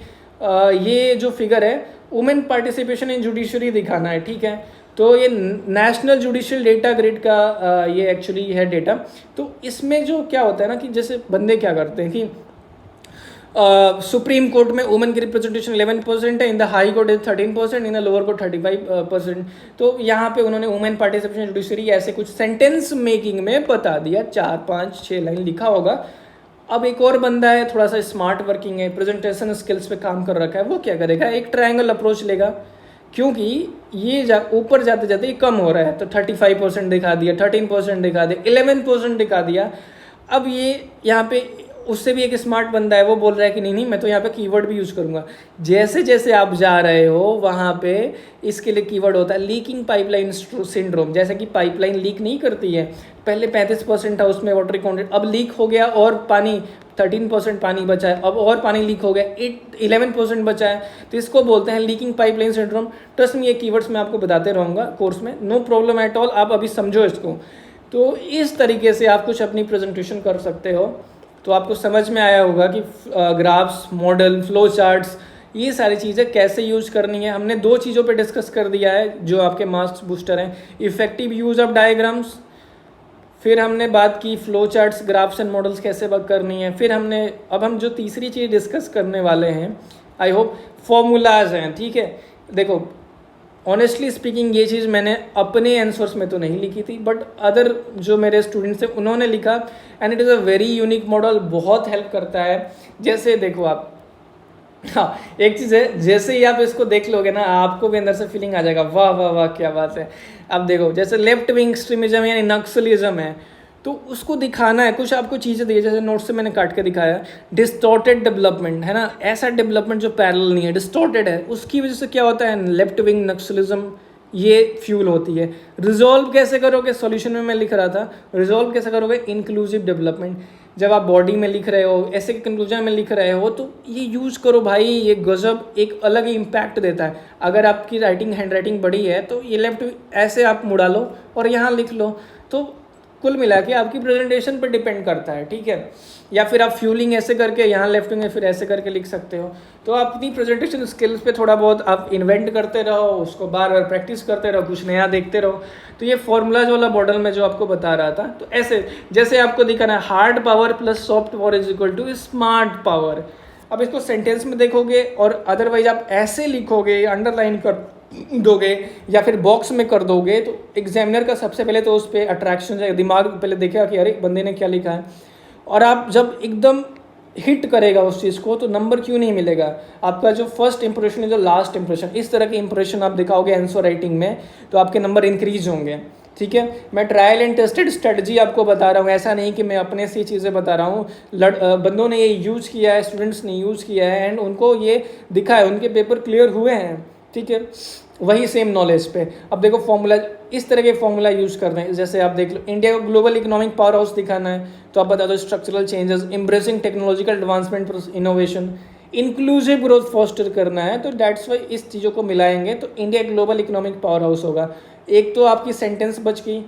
ये जो फिगर है वुमेन पार्टिसिपेशन इन जुडिशरी दिखाना है, ठीक है। तो ये नेशनल जुडिशियल डेटा ग्रिड का ये एक्चुअली है डेटा। तो इसमें जो क्या होता है ना कि जैसे बंदे क्या करते हैं कि सुप्रीम कोर्ट में वुमेन की रिप्रेजेंटेशन 11% है, in the high court is 13%, in the lower court 35%। तो यहाँ पे उन्होंने वुमेन पार्टिसिपेशन जुडिशरी ऐसे कुछ सेंटेंस मेकिंग में बता दिया, 4-5-6 लाइन लिखा होगा। अब एक और बंदा है, थोड़ा सा स्मार्ट वर्किंग है, प्रेजेंटेशन स्किल्स पे काम कर रखा है, वो क्या करेगा, एक ट्रायंगल अप्रोच लेगा, क्योंकि ये ऊपर जाते जाते ये कम हो रहा है, तो 35% दिखा दिया, 13% दिखा दिया, 11% दिखा दिया। अब ये यहाँ पे उससे भी एक स्मार्ट बंदा है, वो बोल रहा है कि नहीं मैं तो यहाँ पे कीवर्ड भी यूज़ करूँगा। जैसे जैसे आप जा रहे हो वहाँ पे इसके लिए कीवर्ड होता है लीकिंग पाइपलाइन सिंड्रोम। जैसे कि पाइपलाइन लीक नहीं करती है, पहले 35% था उसमें वाटर कंटेंट, अब लीक हो गया और पानी 13% पानी बचा है, अब और पानी लीक हो गया, 11% बचा है, तो इसको बोलते हैं लीकिंग पाइपलाइन सिंड्रोम। ट्रस्ट में ये कीवर्ड्स मैं आपको बताते रहूँगा कोर्स में, नो प्रॉब्लम एट ऑल, आप अभी समझो इसको। तो इस तरीके से आप कुछ अपनी प्रेजेंटेशन कर सकते हो। तो आपको समझ में आया होगा कि ग्राफ्स, मॉडल, फ्लो चार्ट्स, ये सारी चीज़ें कैसे यूज करनी है। हमने 2 चीज़ों पे डिस्कस कर दिया है जो आपके मार्क्स बूस्टर हैं, इफेक्टिव यूज ऑफ डायग्राम्स, फिर हमने बात की flow charts, graphs and models कैसे वर्क करनी है, फिर अब हम जो तीसरी चीज़ डिस्कस करने वाले हैं, आई होप फॉर्मूलाज हैं, ठीक है। देखो ऑनेस्टली स्पीकिंग ये चीज़ मैंने अपने आंसर्स में तो नहीं लिखी थी, बट अदर जो मेरे स्टूडेंट्स हैं उन्होंने लिखा, and it is a very unique model, बहुत हेल्प करता है। जैसे देखो आप, हाँ एक चीज़ है, जैसे ही आप इसको देख लोगे ना आपको भी अंदर से फीलिंग आ जाएगा, वाह वाह वाह क्या बात है। अब देखो जैसे लेफ्ट विंग एक्सट्रीमिज्म यानी नक्सलिज्म है, तो उसको दिखाना है, कुछ आपको चीज़ें दी, जैसे नोट से मैंने काट के दिखाया, डिस्टॉर्टेड डेवलपमेंट है ना, ऐसा डेवलपमेंट जो पैरेलल नहीं है, डिस्टॉर्टेड है, उसकी वजह से क्या होता है, लेफ्ट विंग नक्सलिज्म ये फ्यूल होती है। रिजॉल्व कैसे करोगे, सॉल्यूशन में मैं लिख रहा था, रिजॉल्व कैसे करोगे, इंक्लूसिव डेवलपमेंट। जब आप बॉडी में लिख रहे हो, ऐसे कंक्लूजन में लिख रहे हो, तो ये यूज करो भाई, ये गजब एक अलग ही इम्पैक्ट देता है। अगर आपकी राइटिंग हैंड राइटिंग बड़ी है तो ये लेफ्ट ऐसे आप मुड़ा लो और यहाँ लिख लो, तो कुल मिला के आपकी प्रेजेंटेशन पर डिपेंड करता है, ठीक है। या फिर आप फ्यूलिंग ऐसे करके यहाँ लेफ्ट में फिर ऐसे करके लिख सकते हो। तो आप अपनी प्रेजेंटेशन स्किल्स पे थोड़ा बहुत आप इन्वेंट करते रहो, उसको बार बार प्रैक्टिस करते रहो, कुछ नया देखते रहो। तो ये फॉर्मूलाज वाला मॉडल मैं जो आपको बता रहा था, तो ऐसे जैसे आपको दिखाना है, hard power plus soft power is equal to smart power. अब इसको सेंटेंस में देखोगे और अदरवाइज आप ऐसे लिखोगे, अंडरलाइन कर दोगे या फिर बॉक्स में कर दोगे, तो एग्जामिनर का सबसे पहले तो उस पर अट्रैक्शन जाएगा, दिमाग पहले देखेगा कि अरे बंदे ने क्या लिखा है। और आप जब एकदम हिट करेगा उस चीज़ को, तो नंबर क्यों नहीं मिलेगा। आपका जो फर्स्ट इंप्रेशन है, जो लास्ट इंप्रेशन, इस तरह के इंप्रेशन आप दिखाओगे आंसर राइटिंग में, तो आपके नंबर इंक्रीज होंगे, ठीक है। मैं ट्रायल एंड टेस्टेड स्ट्रेटजी आपको बता रहा हूँ, ऐसा नहीं कि मैं अपने से चीज़ें बता रहा हूँ। बंदों ने ये यूज़ किया है, स्टूडेंट्स ने यूज़ किया है, एंड उनको ये दिखा है, उनके पेपर क्लियर हुए हैं, ठीक है। वही सेम नॉलेज पे अब देखो फॉर्मूला, इस तरह के फॉर्मूला यूज़ कर रहे हैं। जैसे आप देख लो, इंडिया को ग्लोबल इकोनॉमिक पावर हाउस दिखाना है, तो आप बता दो structural changes, embracing technological advancement, innovation, inclusive growth foster करना है। तो डैट्स वाई इस चीज़ों को मिलाएंगे तो India global economic power house होगा। एक तो आपकी सेंटेंस बच गई,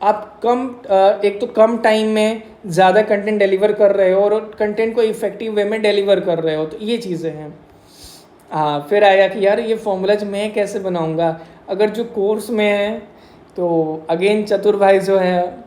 आप एक तो कम टाइम में ज़्यादा कंटेंट डिलीवर कर रहे हो और कंटेंट को इफेक्टिव वे में डिलीवर कर रहे हो, तो ये चीज़ें हैं। हाँ, फिर आया कि यार ये फॉर्मूलाज मैं कैसे बनाऊंगा। अगर जो कोर्स में है तो अगेन चतुर भाई जो है,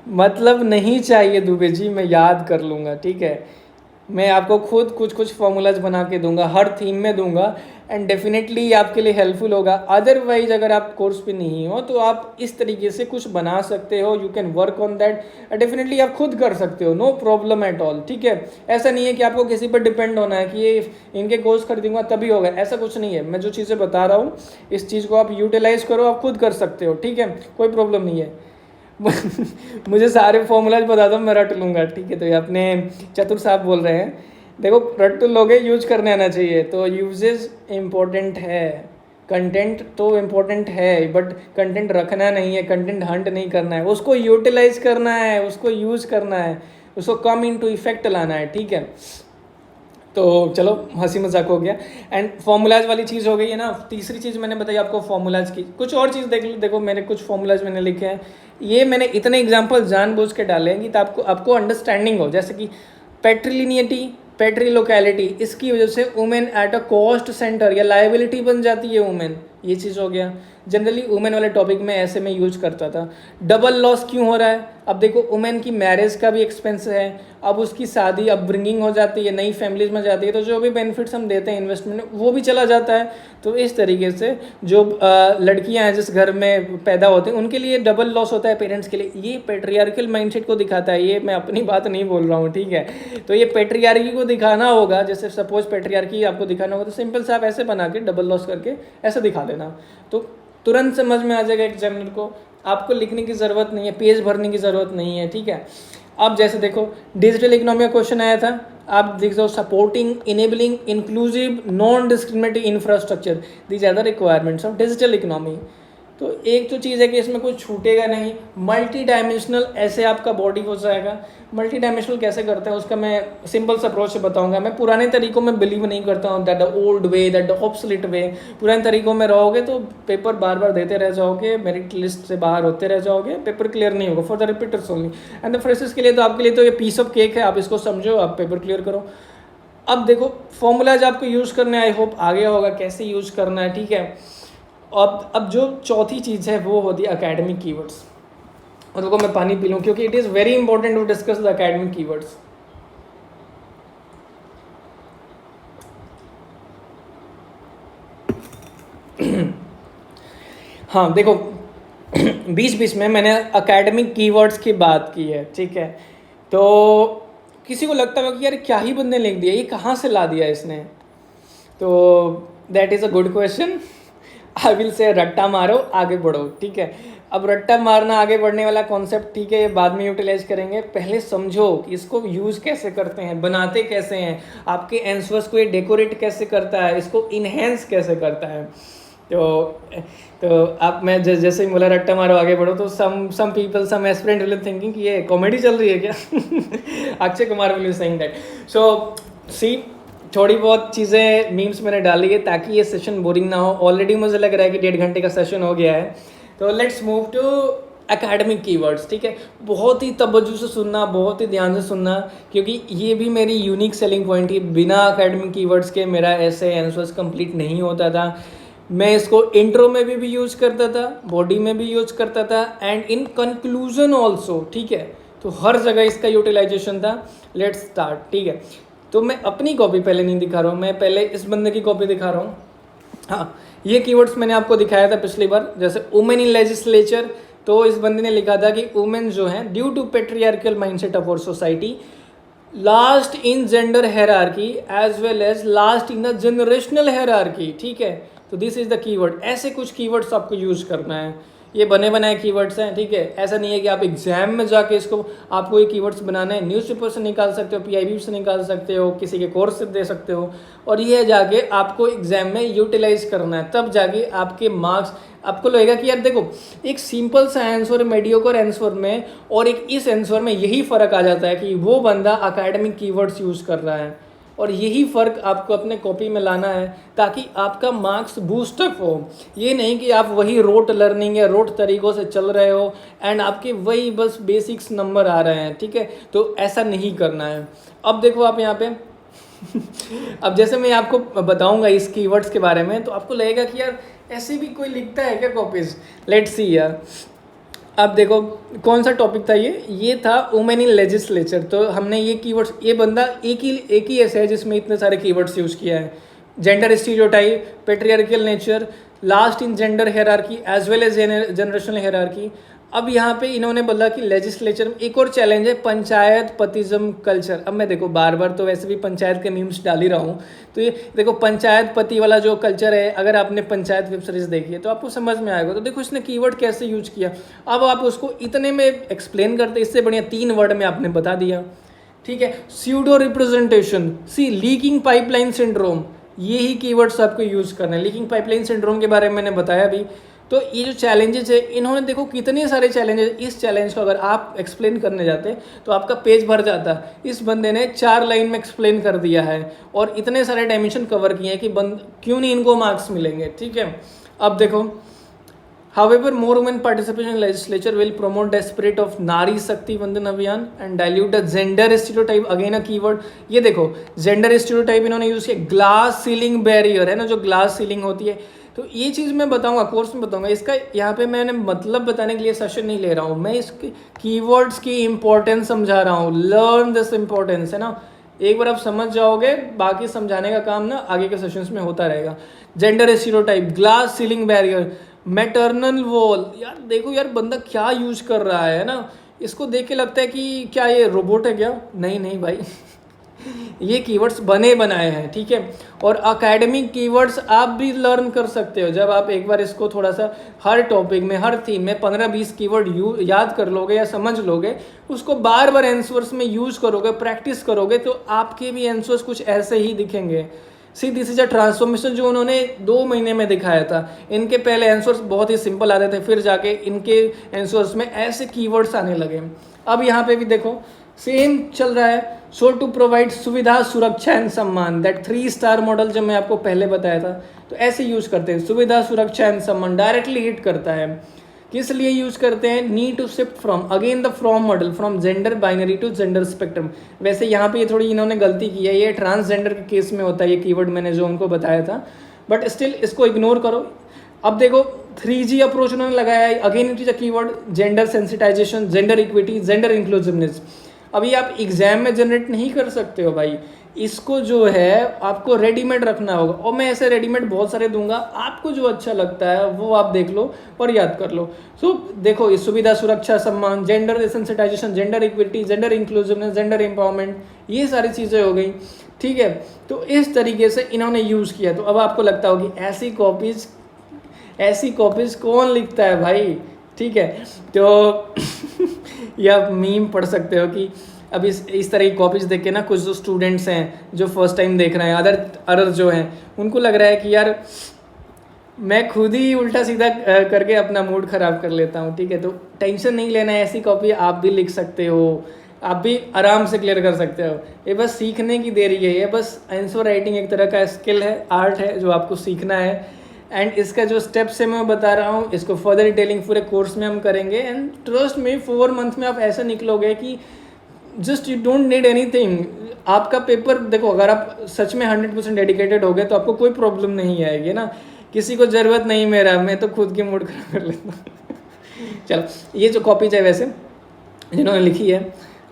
मतलब नहीं चाहिए दुबे जी, मैं याद कर लूँगा, ठीक है। मैं आपको खुद कुछ कुछ फॉर्मूलाज बना के दूंगा, हर थीम में दूंगा, एंड डेफिनेटली आपके लिए हेल्पफुल होगा। अदरवाइज अगर आप कोर्स पे नहीं हो तो आप इस तरीके से कुछ बना सकते हो, you can work on that, definitely आप खुद कर सकते हो, नो प्रॉब्लम एट ऑल, ठीक है। ऐसा नहीं है कि आपको किसी पर डिपेंड होना है कि ये इनके कोर्स खरीदूंगा तभी होगा, ऐसा कुछ नहीं है। मैं जो चीज़ें बता रहा हूँ इस चीज़ को आप यूटिलाइज करो, आप खुद कर सकते हो, ठीक है, कोई प्रॉब्लम नहीं है। मुझे सारे फॉर्मूलाज बता दो, मैं रट लूँगा, ठीक है। तो ये अपने चतुर साहब बोल रहे हैं, देखो रट तो लोगे, यूज करने आना चाहिए। तो यूजेज इम्पोर्टेंट है, कंटेंट तो इम्पोर्टेंट है, बट कंटेंट रखना नहीं है, कंटेंट हंट नहीं करना है, उसको यूटिलाइज करना है, उसको यूज करना है, उसको कम इनटू इफेक्ट लाना है, ठीक है। तो चलो हंसी मजाक हो गया, एंड फॉर्मूलाज वाली चीज़ हो गई है ना। तीसरी चीज़ मैंने बताई आपको फॉर्मूलाज की। कुछ और चीज़ देख लो, देखो मेरे कुछ फॉर्मूलाज मैंने लिखे हैं, ये मैंने इतने एग्जांपल जानबूझ के डाले हैं कि आपको आपको अंडरस्टैंडिंग हो। जैसे कि पेट्रीलिनियटी, पेट्री लोकेलिटी, इसकी वजह से women at a cost centre या लाइबिलिटी बन जाती है वुमेन, ये चीज़ हो गया। जनरली वुमेन वाले टॉपिक में ऐसे में यूज करता था। डबल लॉस क्यों हो रहा है, अब देखो वुमेन की मैरिज का भी एक्सपेंस है, अब उसकी शादी अपब्रिंगिंग हो जाती है, नई फैमिलीज में जाती है, तो जो भी बेनिफिट्स हम देते हैं इन्वेस्टमेंट में वो भी चला जाता है। तो इस तरीके से जो लड़कियां हैं जिस घर में पैदा होते हैं उनके लिए डबल लॉस होता है पेरेंट्स के लिए। ये पेट्रियार्कल माइंडसेट को दिखाता है, ये मैं अपनी बात नहीं बोल रहा हूँ, ठीक है। तो ये पेट्रियार्की को दिखाना होगा, जैसे सपोज पेट्रियार्की आपको दिखाना होगा तो सिंपल से आप ऐसे बना के डबल लॉस करके ऐसे दिखा देना, तो तुरंत समझ में आ जाएगा एग्जामिनर को। आपको लिखने की ज़रूरत नहीं है, पेज भरने की ज़रूरत नहीं है, ठीक है। अब जैसे देखो डिजिटल इकोनॉमी का क्वेश्चन आया था, आप देख दो supporting enabling inclusive non discriminating infrastructure, these are the requirements of digital economy. तो एक तो चीज़ है कि इसमें कुछ छूटेगा नहीं। मल्टी डायमेंशनल ऐसे आपका बॉडी हो जाएगा। मल्टी डायमेंशनल कैसे करते हैं उसका मैं सिंपल से अप्रोच से बताऊंगा। मैं पुराने तरीकों में बिलीव नहीं करता हूँ, that the old way, that the obsolete way. पुराने तरीकों में रहोगे तो पेपर बार बार देते रह जाओगे, मेरिट लिस्ट से बाहर होते रह जाओगे, पेपर क्लियर नहीं होगा for the repeaters only. And the freshers के लिए तो आपके लिए तो ये पीस ऑफ केक है, आप इसको समझो, आप पेपर क्लियर करो। अब देखो फॉर्मूलाज आपको यूज़ करने, आई होप आ गया होगा कैसे यूज़ करना है, ठीक है। अब जो चौथी चीज़ है वो होती है अकेडमिक कीवर्ड्स। और देखो मैं पानी पी लूँ क्योंकि it is very important to discuss the academic keywords. हाँ देखो, बीच बीच में मैंने एकेडमिक कीवर्ड्स की बात की है, ठीक है। तो किसी को लगता होगा कि यार क्या ही बंदे लिख दिया, ये कहाँ से ला दिया इसने। तो that is a good question. I will say रट्टा मारो आगे बढ़ो, ठीक है। अब रट्टा मारना आगे बढ़ने वाला कॉन्सेप्ट, ठीक है, ये बाद में यूटिलाइज करेंगे। पहले समझो कि इसको यूज़ कैसे करते हैं, बनाते कैसे हैं, आपके आंसर्स को ये डेकोरेट कैसे करता है, इसको इन्हेंस कैसे करता है। तो आप, मैं जैसे ही बोला रट्टा मारो आगे बढ़ो, तो some people, some aspirant will thinking कि ये कॉमेडी चल रही है क्या। Akshay Kumar will be saying that. So see, थोड़ी बहुत चीज़ें मीम्स मैंने डाली है ताकि ये सेशन बोरिंग ना हो। ऑलरेडी मुझे लग रहा है कि 1.5 घंटे का सेशन हो गया है। तो let's move to academic keywords, ठीक है। बहुत ही तवज्जो से सुनना, बहुत ही ध्यान से सुनना, क्योंकि ये भी मेरी यूनिक सेलिंग पॉइंट थी। बिना एकेडमिक कीवर्ड्स के मेरा ऐसे आंसर्स कंप्लीट नहीं होता था। मैं इसको इंट्रो में भी यूज करता था, बॉडी में भी यूज करता था, एंड इन कंक्लूजन ऑल्सो, ठीक है। तो हर जगह इसका यूटिलाइजेशन था। लेट्स स्टार्ट, ठीक है। तो मैं अपनी कॉपी पहले नहीं दिखा रहा हूँ, मैं पहले इस बंदे की कॉपी दिखा रहा हूँ। हाँ, ये कीवर्ड्स मैंने आपको दिखाया था पिछली बार, जैसे वुमेन इन लेजिस्लेचर। तो इस बंदे ने लिखा था कि वुमेन जो है, due to patriarchal mindset of our society, last in gender hierarchy as well as last in the generational hierarchy, ठीक है। तो दिस इज द कीवर्ड। ऐसे कुछ कीवर्ड्स आपको यूज करना है। ये बने बनाए कीवर्ड्स हैं, ठीक है। ऐसा नहीं है कि आप एग्जाम में जाके इसको, आपको ये कीवर्ड्स बनाने हैं, न्यूज़पेपर से निकाल सकते हो, पीआईबी से निकाल सकते हो, किसी के कोर्स से दे सकते हो, और ये जाके आपको एग्जाम में यूटिलाइज करना है। तब जाके आपके मार्क्स, आपको लगेगा कि यार देखो, एक सिंपल सा आंसर, मेडियोकर आंसर में और एक इस आंसर में यही फ़र्क आ जाता है कि वो बंदा एकेडमिक कीवर्ड्स यूज़ कर रहा है, और यही फ़र्क आपको अपने कॉपी में लाना है ताकि आपका मार्क्स बूस्टअप हो। ये नहीं कि आप वही रोट लर्निंग या रोट तरीक़ों से चल रहे हो एंड आपके वही बस बेसिक्स नंबर आ रहे हैं, ठीक है। तो ऐसा नहीं करना है। अब देखो आप यहाँ पे अब जैसे मैं आपको बताऊंगा इस कीवर्ड्स के बारे में, तो आपको लगेगा कि यार ऐसे भी कोई लिखता है क्या कॉपीज। लेट्स सी यार। अब देखो कौन सा टॉपिक था ये था वुमेन इन लेजिस्लेचर। तो हमने ये कीवर्ड्स, ये बंदा एक ही ऐसे है जिसमें इतने सारे कीवर्ड्स यूज़ किया है। Gender stereotype, patriarchal nature, last in gender hierarchy as well as generational hierarchy. अब यहाँ पे इन्होंने बोला कि लेजिस्लेचर में एक और चैलेंज है, पंचायत पतिज्म कल्चर। अब मैं देखो बार बार तो वैसे भी पंचायत के मीम्स डाल ही रहा हूँ, तो ये देखो पंचायत पति वाला जो कल्चर है, अगर आपने पंचायत वेब सीरीज देखी है तो आपको समझ में आएगा। तो देखो इसने कीवर्ड कैसे यूज किया। अब आप उसको इतने में एक्सप्लेन करते, इससे बढ़िया 3 वर्ड में आपने बता दिया, ठीक है। स्यूडो रिप्रेजेंटेशन, सी लीकिंग पाइपलाइन सिंड्रोम, यही कीवर्ड्स आपको यूज करना है। लीकिंग पाइपलाइन सिंड्रोम के बारे में मैंने बताया अभी। तो ये जो चैलेंजेस है, इन्होंने देखो कितने सारे चैलेंजेस, इस चैलेंज को अगर आप एक्सप्लेन करने जाते तो आपका पेज भर जाता। इस बंदे ने 4 लाइन में एक्सप्लेन कर दिया है और इतने सारे डायमेंशन कवर किए हैं कि क्यों नहीं इनको मार्क्स मिलेंगे, ठीक है। अब देखो, However, more women participation in legislature will promote the spirit of नारी शक्ति वंदन अभियान and dilute the gender stereotype, again a keyword। ये देखो gender stereotype इन्होंने यूज किया। ग्लास सीलिंग बैरियर है ना, जो ग्लास सीलिंग होती है, तो ये चीज़ मैं बताऊंगा, कोर्स में बताऊंगा। इसका यहाँ पे मैंने मतलब बताने के लिए सेशन नहीं ले रहा हूँ, मैं इसके कीवर्ड्स की इंपॉर्टेंस समझा रहा हूँ। लर्न दिस इंपॉर्टेंस, है ना। एक बार आप समझ जाओगे, बाकी समझाने का काम ना आगे के सेशंस में होता रहेगा। Gender stereotype, glass ceiling barrier, maternal wall. यार देखो यार बंदा क्या यूज कर रहा है ना, इसको देख के लगता है कि क्या ये रोबोट है क्या। नहीं नहीं भाई ये कीवर्ड्स बने बनाए हैं, ठीक है। और एकेडमिक कीवर्ड्स आप भी लर्न कर सकते हो जब आप एक बार इसको थोड़ा सा हर टॉपिक में, हर थीम में 15-20 कीवर्ड याद कर लोगे या समझ लोगे, उसको बार बार आंसर्स में यूज करोगे, प्रैक्टिस करोगे, तो आपके भी आंसर्स कुछ ऐसे ही दिखेंगे। See this is a transformation जो उन्होंने 2 महीने में दिखाया था। इनके पहले आंसर्स बहुत ही सिंपल आते थे, फिर जाके इनके आंसर्स में ऐसे कीवर्ड्स आने लगे। अब यहाँ पे भी देखो सेम चल रहा है। सो टू प्रोवाइड सुविधा, सुरक्षा एंड सम्मान, दैट 3 स्टार मॉडल जो मैं आपको पहले बताया था, तो ऐसे यूज करते हैं। सुविधा, सुरक्षा एंड सम्मान डायरेक्टली हिट करता है। किस लिए यूज करते हैं? Need to shift from, again the from model, from gender binary to gender spectrum. वैसे यहाँ पे ये थोड़ी इन्होंने गलती की है, ये ट्रांसजेंडर के केस में होता है ये कीवर्ड, मैंने जो उनको बताया था, बट स्टिल इसको इग्नोर करो। अब देखो 3G अप्रोच उन्होंने लगाया है, again it is a keyword, gender sensitisation, gender equity, gender inclusiveness. अभी आप एग्जाम में जनरेट नहीं कर सकते हो भाई, इसको जो है आपको रेडीमेड रखना होगा। और मैं ऐसे रेडीमेड बहुत सारे दूंगा, आपको जो अच्छा लगता है वो आप देख लो और याद कर लो। सो देखो, ये सुविधा, सुरक्षा, सम्मान, gender desensitisation, gender equity, gender inclusiveness, gender empowerment, ये सारी चीज़ें हो गई, ठीक है। तो इस तरीके से इन्होंने यूज़ किया। तो अब आपको लगता होगी ऐसी कॉपीज कौन लिखता है भाई, ठीक है। तो ये आप मीम पढ़ सकते हो कि अब इस तरह की कॉपीज देख के ना कुछ जो स्टूडेंट्स हैं जो फर्स्ट टाइम देख रहे हैं, अदर जो हैं, उनको लग रहा है कि यार मैं खुद ही उल्टा सीधा करके अपना मूड ख़राब कर लेता हूँ, ठीक है। तो टेंशन नहीं लेना है, ऐसी कॉपी आप भी लिख सकते हो, आप भी आराम से क्लियर कर सकते हो। ये बस सीखने की देरी है, ये बस आंसर राइटिंग एक तरह का स्किल है, आर्ट है जो आपको सीखना है। एंड इसका जो स्टेप्स है मैं बता रहा हूँ, इसको फर्दर डिटेलिंग पूरे कोर्स में हम करेंगे। एंड ट्रस्ट में 4 मंथ में आप ऐसा निकलोगे कि just you don't need anything. आपका पेपर देखो, अगर आप सच में 100% डेडिकेटेड हो गए तो आपको कोई प्रॉब्लम नहीं आएगी ना, किसी को ज़रूरत नहीं मेरा, मैं तो खुद की मूड खराब कर लेता हूँ। चलो, ये जो कॉपीज है वैसे जिन्होंने लिखी है,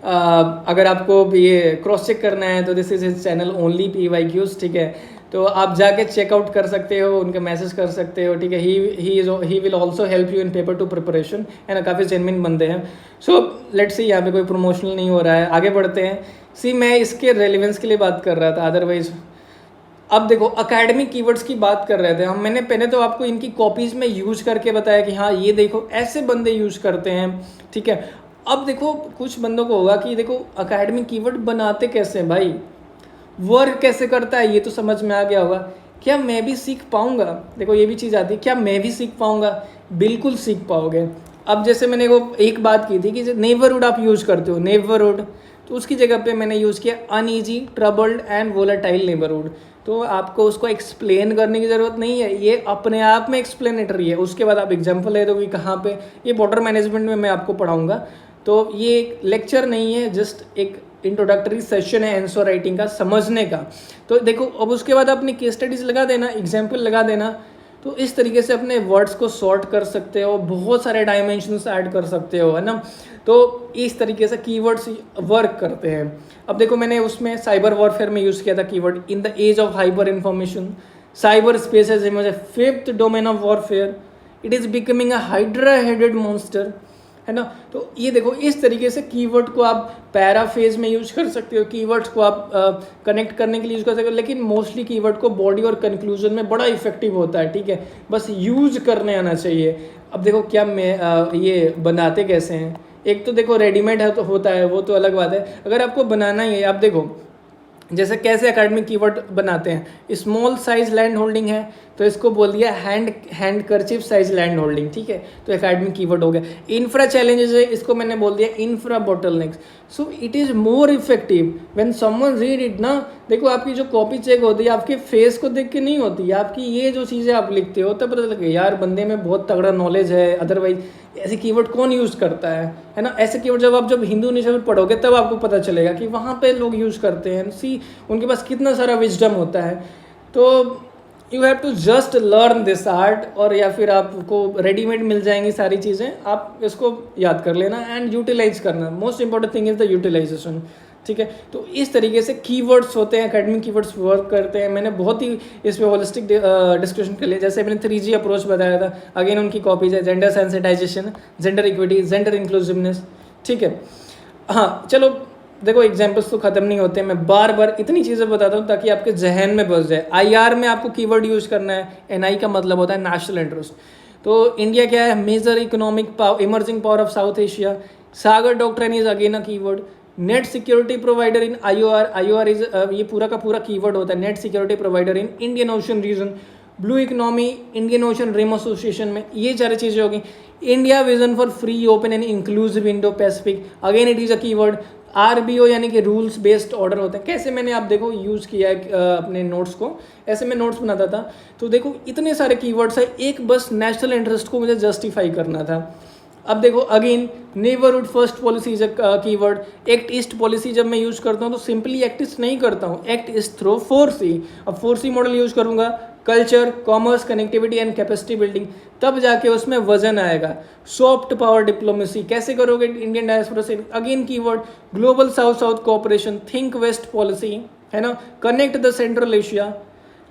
अगर आपको ये क्रॉस चेक करना है तो this is his channel only PYQs, ठीक है। तो आप जाके चेकआउट कर सकते हो, उनका मैसेज कर सकते हो, ठीक है। He will also help you in paper two preparation, है ना। काफ़ी जेन्युइन बंदे हैं। सो लेट्स सी, यहाँ पे कोई प्रमोशनल नहीं हो रहा है, आगे बढ़ते हैं। सी, मैं इसके रेलिवेंस के लिए बात कर रहा था, अदरवाइज अब देखो अकेडमिक कीवर्ड्स की बात कर रहे थे हम। मैंने पहले तो आपको इनकी कॉपीज़ में यूज करके बताया कि हाँ ये देखो ऐसे बंदे यूज करते हैं, ठीक है। अब देखो कुछ बंदों को होगा कि देखो अकेडमिक कीवर्ड बनाते कैसे हैं भाई, वर्क कैसे करता है, ये तो समझ में आ गया होगा। क्या मैं भी सीख पाऊंगा? देखो ये भी चीज़ आती है, क्या मैं भी सीख पाऊंगा? बिल्कुल सीख पाओगे। अब जैसे मैंने वो एक बात की थी कि नेबरहुड आप यूज करते हो, नेबरहुड, तो उसकी जगह पे मैंने यूज़ किया uneasy, troubled and volatile neighbourhood. तो आपको उसको एक्सप्लेन करने की ज़रूरत नहीं है, ये अपने आप में एक्सप्लेनेटरी है। उसके बाद आप एग्जाम्पल ले दोगे कहाँ पे, ये बॉर्डर मैनेजमेंट में मैं आपको पढ़ाऊँगा। तो ये एक लेक्चर नहीं है, जस्ट एक इंट्रोडक्टरी सेशन है आंसर राइटिंग का, समझने का। तो देखो अब उसके बाद अपनी केस स्टडीज लगा देना, एग्जाम्पल लगा देना। तो इस तरीके से अपने वर्ड्स को सॉर्ट कर सकते हो, बहुत सारे डायमेंशंस ऐड कर सकते हो, है ना। तो इस तरीके से कीवर्ड्स वर्क करते हैं। अब देखो मैंने उसमें साइबर वॉरफेयर में यूज़ किया था keyword, in the age of hyper information cyber space is image a 5th domain of warfare, it is becoming a hydra headed monster, है ना। तो ये देखो इस तरीके से कीवर्ड को आप पैराफेज में यूज कर सकते हो, कीवर्ड्स को आप कनेक्ट करने के लिए यूज कर सकते हो, लेकिन मोस्टली कीवर्ड को बॉडी और कंक्लूजन में बड़ा इफेक्टिव होता है, ठीक है। बस यूज करने आना चाहिए। अब देखो क्या मैं ये बनाते कैसे हैं, एक तो देखो रेडीमेड है तो होता है, वो तो अलग बात है। अगर आपको बनाना ही है, आप देखो जैसे कैसे एकेडमिक कीवर्ड बनाते हैं, स्मॉल साइज लैंड होल्डिंग है तो इसको बोल दिया हैंड कर्चिव साइज लैंड होल्डिंग, ठीक है। तो एकेडमिक कीवर्ड हो गया। इंफ्रा चैलेंजेस है, इसको मैंने बोल दिया infra bottlenecks. So it is more effective when someone read it ना। देखो आपकी जो कॉपी चेक होती है आपके फेस को देख के नहीं होती है, आपकी ये जो चीज़ें आप लिखते हो तब पता लगे यार बंदे में बहुत तगड़ा नॉलेज है, अदरवाइज ऐसे कीवर्ड कौन यूज़ करता है ना। ऐसे कीवर्ड जब हिंदू न्यूज़पेपर पढ़ोगे तब आपको पता चलेगा कि वहाँ पे लोग यूज़ करते हैं, सी उनके पास कितना सारा विजडम होता है। तो you have to just learn this art, और या फिर आपको रेडीमेड मिल जाएंगी सारी चीज़ें, आप इसको याद कर लेना एंड यूटिलाइज करना। Most important thing is the utilisation, ठीक है। तो इस तरीके से कीवर्ड्स होते हैं, एकेडमिक कीवर्ड्स वर्क करते हैं। मैंने बहुत ही इस पर होलिस्टिक डिस्कशन कर लिया। जैसे मैंने 3G अप्रोच बताया था, अगेन उनकी कॉपीज है, gender sensitisation, gender equity, gender inclusiveness, ठीक है। हाँ चलो देखो एग्जाम्पल्स तो खत्म नहीं होते, मैं बार बार इतनी चीज़ें बताता हूँ ताकि आपके जहन में बस जाए। IR में आपको कीवर्ड यूज करना है, NI का मतलब होता है नेशनल इंटरेस्ट। तो इंडिया क्या है, major economic power, emerging power of South Asia. Sagar doctrine is again a keyword. Net security provider in IOR is ये पूरा का पूरा कीवर्ड होता है, net security provider in Indian Ocean region. Blue economy, Indian Ocean rim association में, ये सारी चीज़ें होगी। India vision for free open and inclusive Indo Pacific, again it is a keyword. RBO यानी कि रूल्स बेस्ड ऑर्डर होते हैं। कैसे मैंने आप देखो यूज़ किया है अपने नोट्स को, ऐसे मैं नोट्स बनाता था। तो देखो इतने सारे कीवर्ड्स है, एक बस नेशनल इंटरेस्ट को मुझे जस्टिफाई करना था। अब देखो again neighbourhood first policy is keyword. Act east policy जब मैं यूज़ करता हूँ तो सिंपली एक्ट ईस्ट नहीं करता हूँ, एक्ट ईस्ट थ्रू 4C। अब 4C मॉडल यूज़ करूँगा, culture, commerce, connectivity and capacity building, तब जाके उसमें वजन आएगा। सॉफ्ट पावर डिप्लोमेसी कैसे करोगे इंडियन डायस्पोरा से, again keyword, global south south cooperation, think west policy, है ना, connect the Central Asia,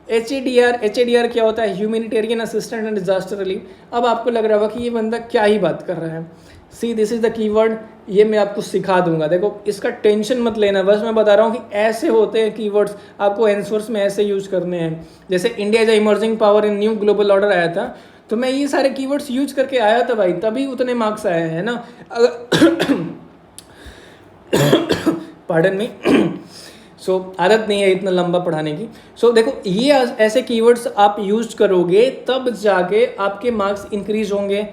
H A D R क्या होता है, humanitarian assistant and disaster relief. अब आपको लग रहा होगा कि ये बंदा क्या ही बात कर रहा है। See this is the keyword, ये मैं आपको सिखा दूंगा। देखो इसका टेंशन मत लेना, बस मैं बता रहा हूँ कि ऐसे होते हैं कीवर्ड्स, आपको आंसर्स में ऐसे यूज करने हैं। जैसे India is emerging power in new global order आया था, तो मैं ये सारे कीवर्ड्स यूज करके आया था भाई, तभी उतने मार्क्स आए हैं ना। पार्डन में सो आदत नहीं है इतना लंबा पढ़ाने की। सो देखो ये ऐसे कीवर्ड्स आप यूज करोगे तब जाके आपके मार्क्स इंक्रीज होंगे।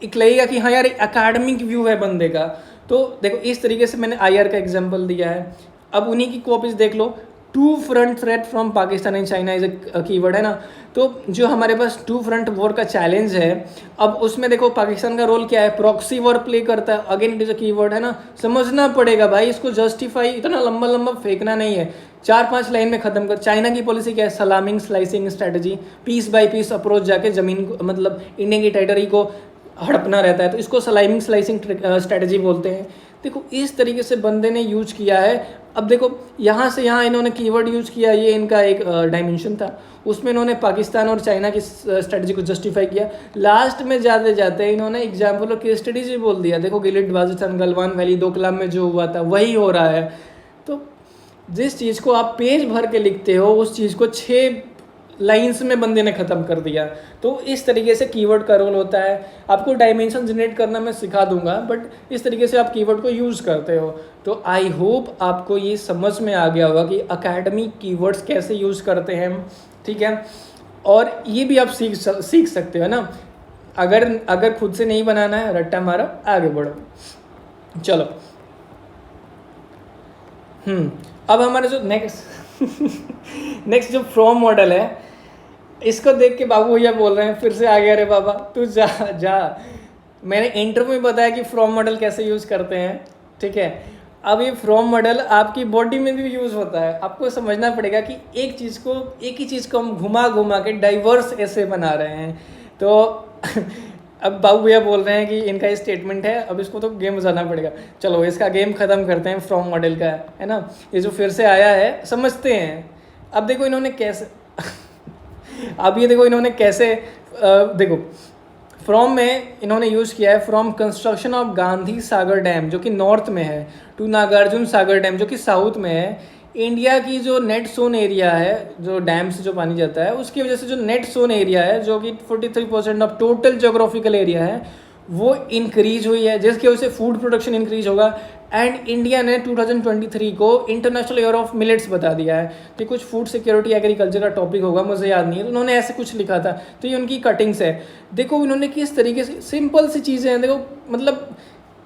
एक लगेगा कि हाँ यार एकेडमिक व्यू है बंदे का। तो देखो इस तरीके से मैंने आईआर का एग्जांपल दिया है। अब उन्हीं की कॉपीज देख लो। Two front threat from Pakistan and China is a keyword, है ना। तो जो हमारे पास टू फ्रंट वॉर का चैलेंज है, अब उसमें देखो पाकिस्तान का रोल क्या है, प्रॉक्सी वॉर प्ले करता है। Again it is a keyword, है ना। समझना पड़ेगा भाई, इसको जस्टिफाई इतना लंबा लंबा फेंकना नहीं है, 4-5 लाइन में खत्म कर। चाइना की पॉलिसी क्या है, salaming slicing strategy, piece by piece approach, जाके जमीन को मतलब इंडिया की टेरिटरी को हड़पना रहता है, तो इसको सलाइमिंग स्लाइसिंग स्ट्रैटेजी बोलते हैं। देखो इस तरीके से बंदे ने यूज किया है। अब देखो यहाँ से यहाँ इन्होंने कीवर्ड यूज किया, ये इनका एक डायमेंशन था, उसमें इन्होंने पाकिस्तान और चाइना की स्ट्रैटेजी को जस्टिफाई किया। लास्ट में जाते जाते इन्होंने एग्जाम्पल और केस स्टडीज भी बोल दिया। देखो गिलिड बाल्टिस्तान गलवान वैली डोकलाम में जो हुआ था वही हो रहा है। तो जिस चीज़ को आप पेज भर के लिखते हो उस चीज़ को 6 लाइंस में बंदे ने ख़त्म कर दिया। तो इस तरीके से कीवर्ड का रोल होता है। आपको डायमेंशन जनरेट करना मैं सिखा दूंगा, बट इस तरीके से आप कीवर्ड को यूज़ करते हो। तो आई होप आपको ये समझ में आ गया होगा कि अकेडमिक कीवर्ड्स कैसे यूज़ करते हैं, ठीक है। और ये भी आप सीख सकते हो ना। अगर खुद से नहीं बनाना है, रट्टा मारो, आगे बढ़ो। चलो अब हमारा जो नेक्स्ट जो फ्रॉम मॉडल है, इसको देख के बाबू भैया बोल रहे हैं फिर से आ गया रे बाबा, तू जा। मैंने इंटरव्यू में बताया कि फ्रॉम मॉडल कैसे यूज़ करते हैं, ठीक है। अब ये फ्रॉम मॉडल आपकी बॉडी में भी यूज़ होता है। आपको समझना पड़ेगा कि एक ही चीज़ को हम घुमा घुमा के डाइवर्स ऐसे बना रहे हैं। तो अब बाबू भैया बोल रहे हैं कि इनका ये स्टेटमेंट है, अब इसको तो गेम बजाना पड़ेगा। चलो इसका गेम ख़त्म करते हैं फ्रॉम मॉडल का, है ना। ये जो फिर से आया है समझते हैं। अब देखो इन्होंने कैसे अब ये देखो इन्होंने कैसे देखो फ्रॉम में इन्होंने यूज़ किया है, from construction of Gandhi Sagar dam जो कि नॉर्थ में है, टू नागार्जुन सागर डैम जो कि साउथ में है। इंडिया की जो नेट सोन एरिया है, जो डैम से जो पानी जाता है उसकी वजह से जो नेट सोन एरिया है जो कि 43% ऑफ टोटल जोग्राफिकल एरिया है वो इंक्रीज हुई है, जिसकी वजह से फूड प्रोडक्शन इंक्रीज होगा। एंड इंडिया ने 2023 को इंटरनेशनल ईयर ऑफ मिलेट्स बता दिया है। तो कुछ फूड सिक्योरिटी एग्रीकल्चर का टॉपिक होगा, मुझे याद नहीं है, तो उन्होंने ऐसे कुछ लिखा था। तो ये उनकी कटिंग्स है। देखो उन्होंने किस तरीके से, सिंपल सी चीज़ें हैं। देखो मतलब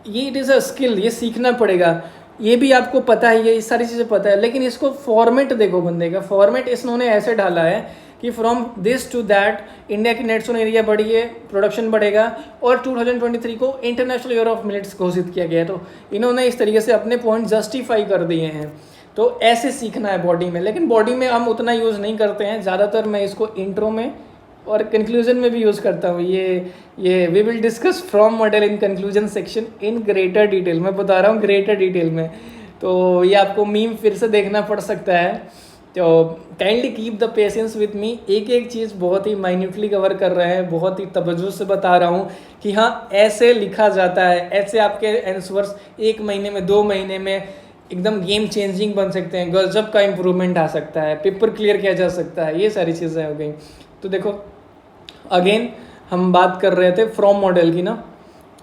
ये इट इज़ अ स्किल, ये सीखना पड़ेगा। ये भी आपको पता है, ये सारी चीज़ें पता है, लेकिन इसको फॉर्मेट देखो बंदे का। फॉर्मेट इन्होंने ऐसे डाला है कि from this to that India की नेट सोन एरिया बढ़ी है, प्रोडक्शन बढ़ेगा, और 2023 को इंटरनेशनल ईयर ऑफ मिलेट्स घोषित किया गया है। तो इन्होंने इस तरीके से अपने पॉइंट जस्टिफाई कर दिए हैं। तो ऐसे सीखना है बॉडी में, लेकिन बॉडी में हम उतना यूज़ नहीं करते हैं। ज़्यादातर मैं इसको इंट्रो में और कंक्लूजन में भी यूज़ करता हूँ। ये we will discuss from model in conclusion section in greater detail. मैं बता रहा हूँ ग्रेटर डिटेल में। तो ये आपको मीम फिर से देखना पड़ सकता है। तो kindly keep the patience with me. एक एक चीज़ बहुत ही माइन्यूटली कवर कर रहे हैं, बहुत ही तवज्जो से बता रहा हूँ कि हाँ ऐसे लिखा जाता है, ऐसे आपके आंसर्स 1 महीने में 2 महीने में एकदम गेम चेंजिंग बन सकते हैं, गजब का इम्प्रूवमेंट आ सकता है, पेपर क्लियर किया जा सकता है। ये सारी चीज़ें हो गई। तो देखो अगेन हम बात कर रहे थे फ्रॉम मॉडल की ना।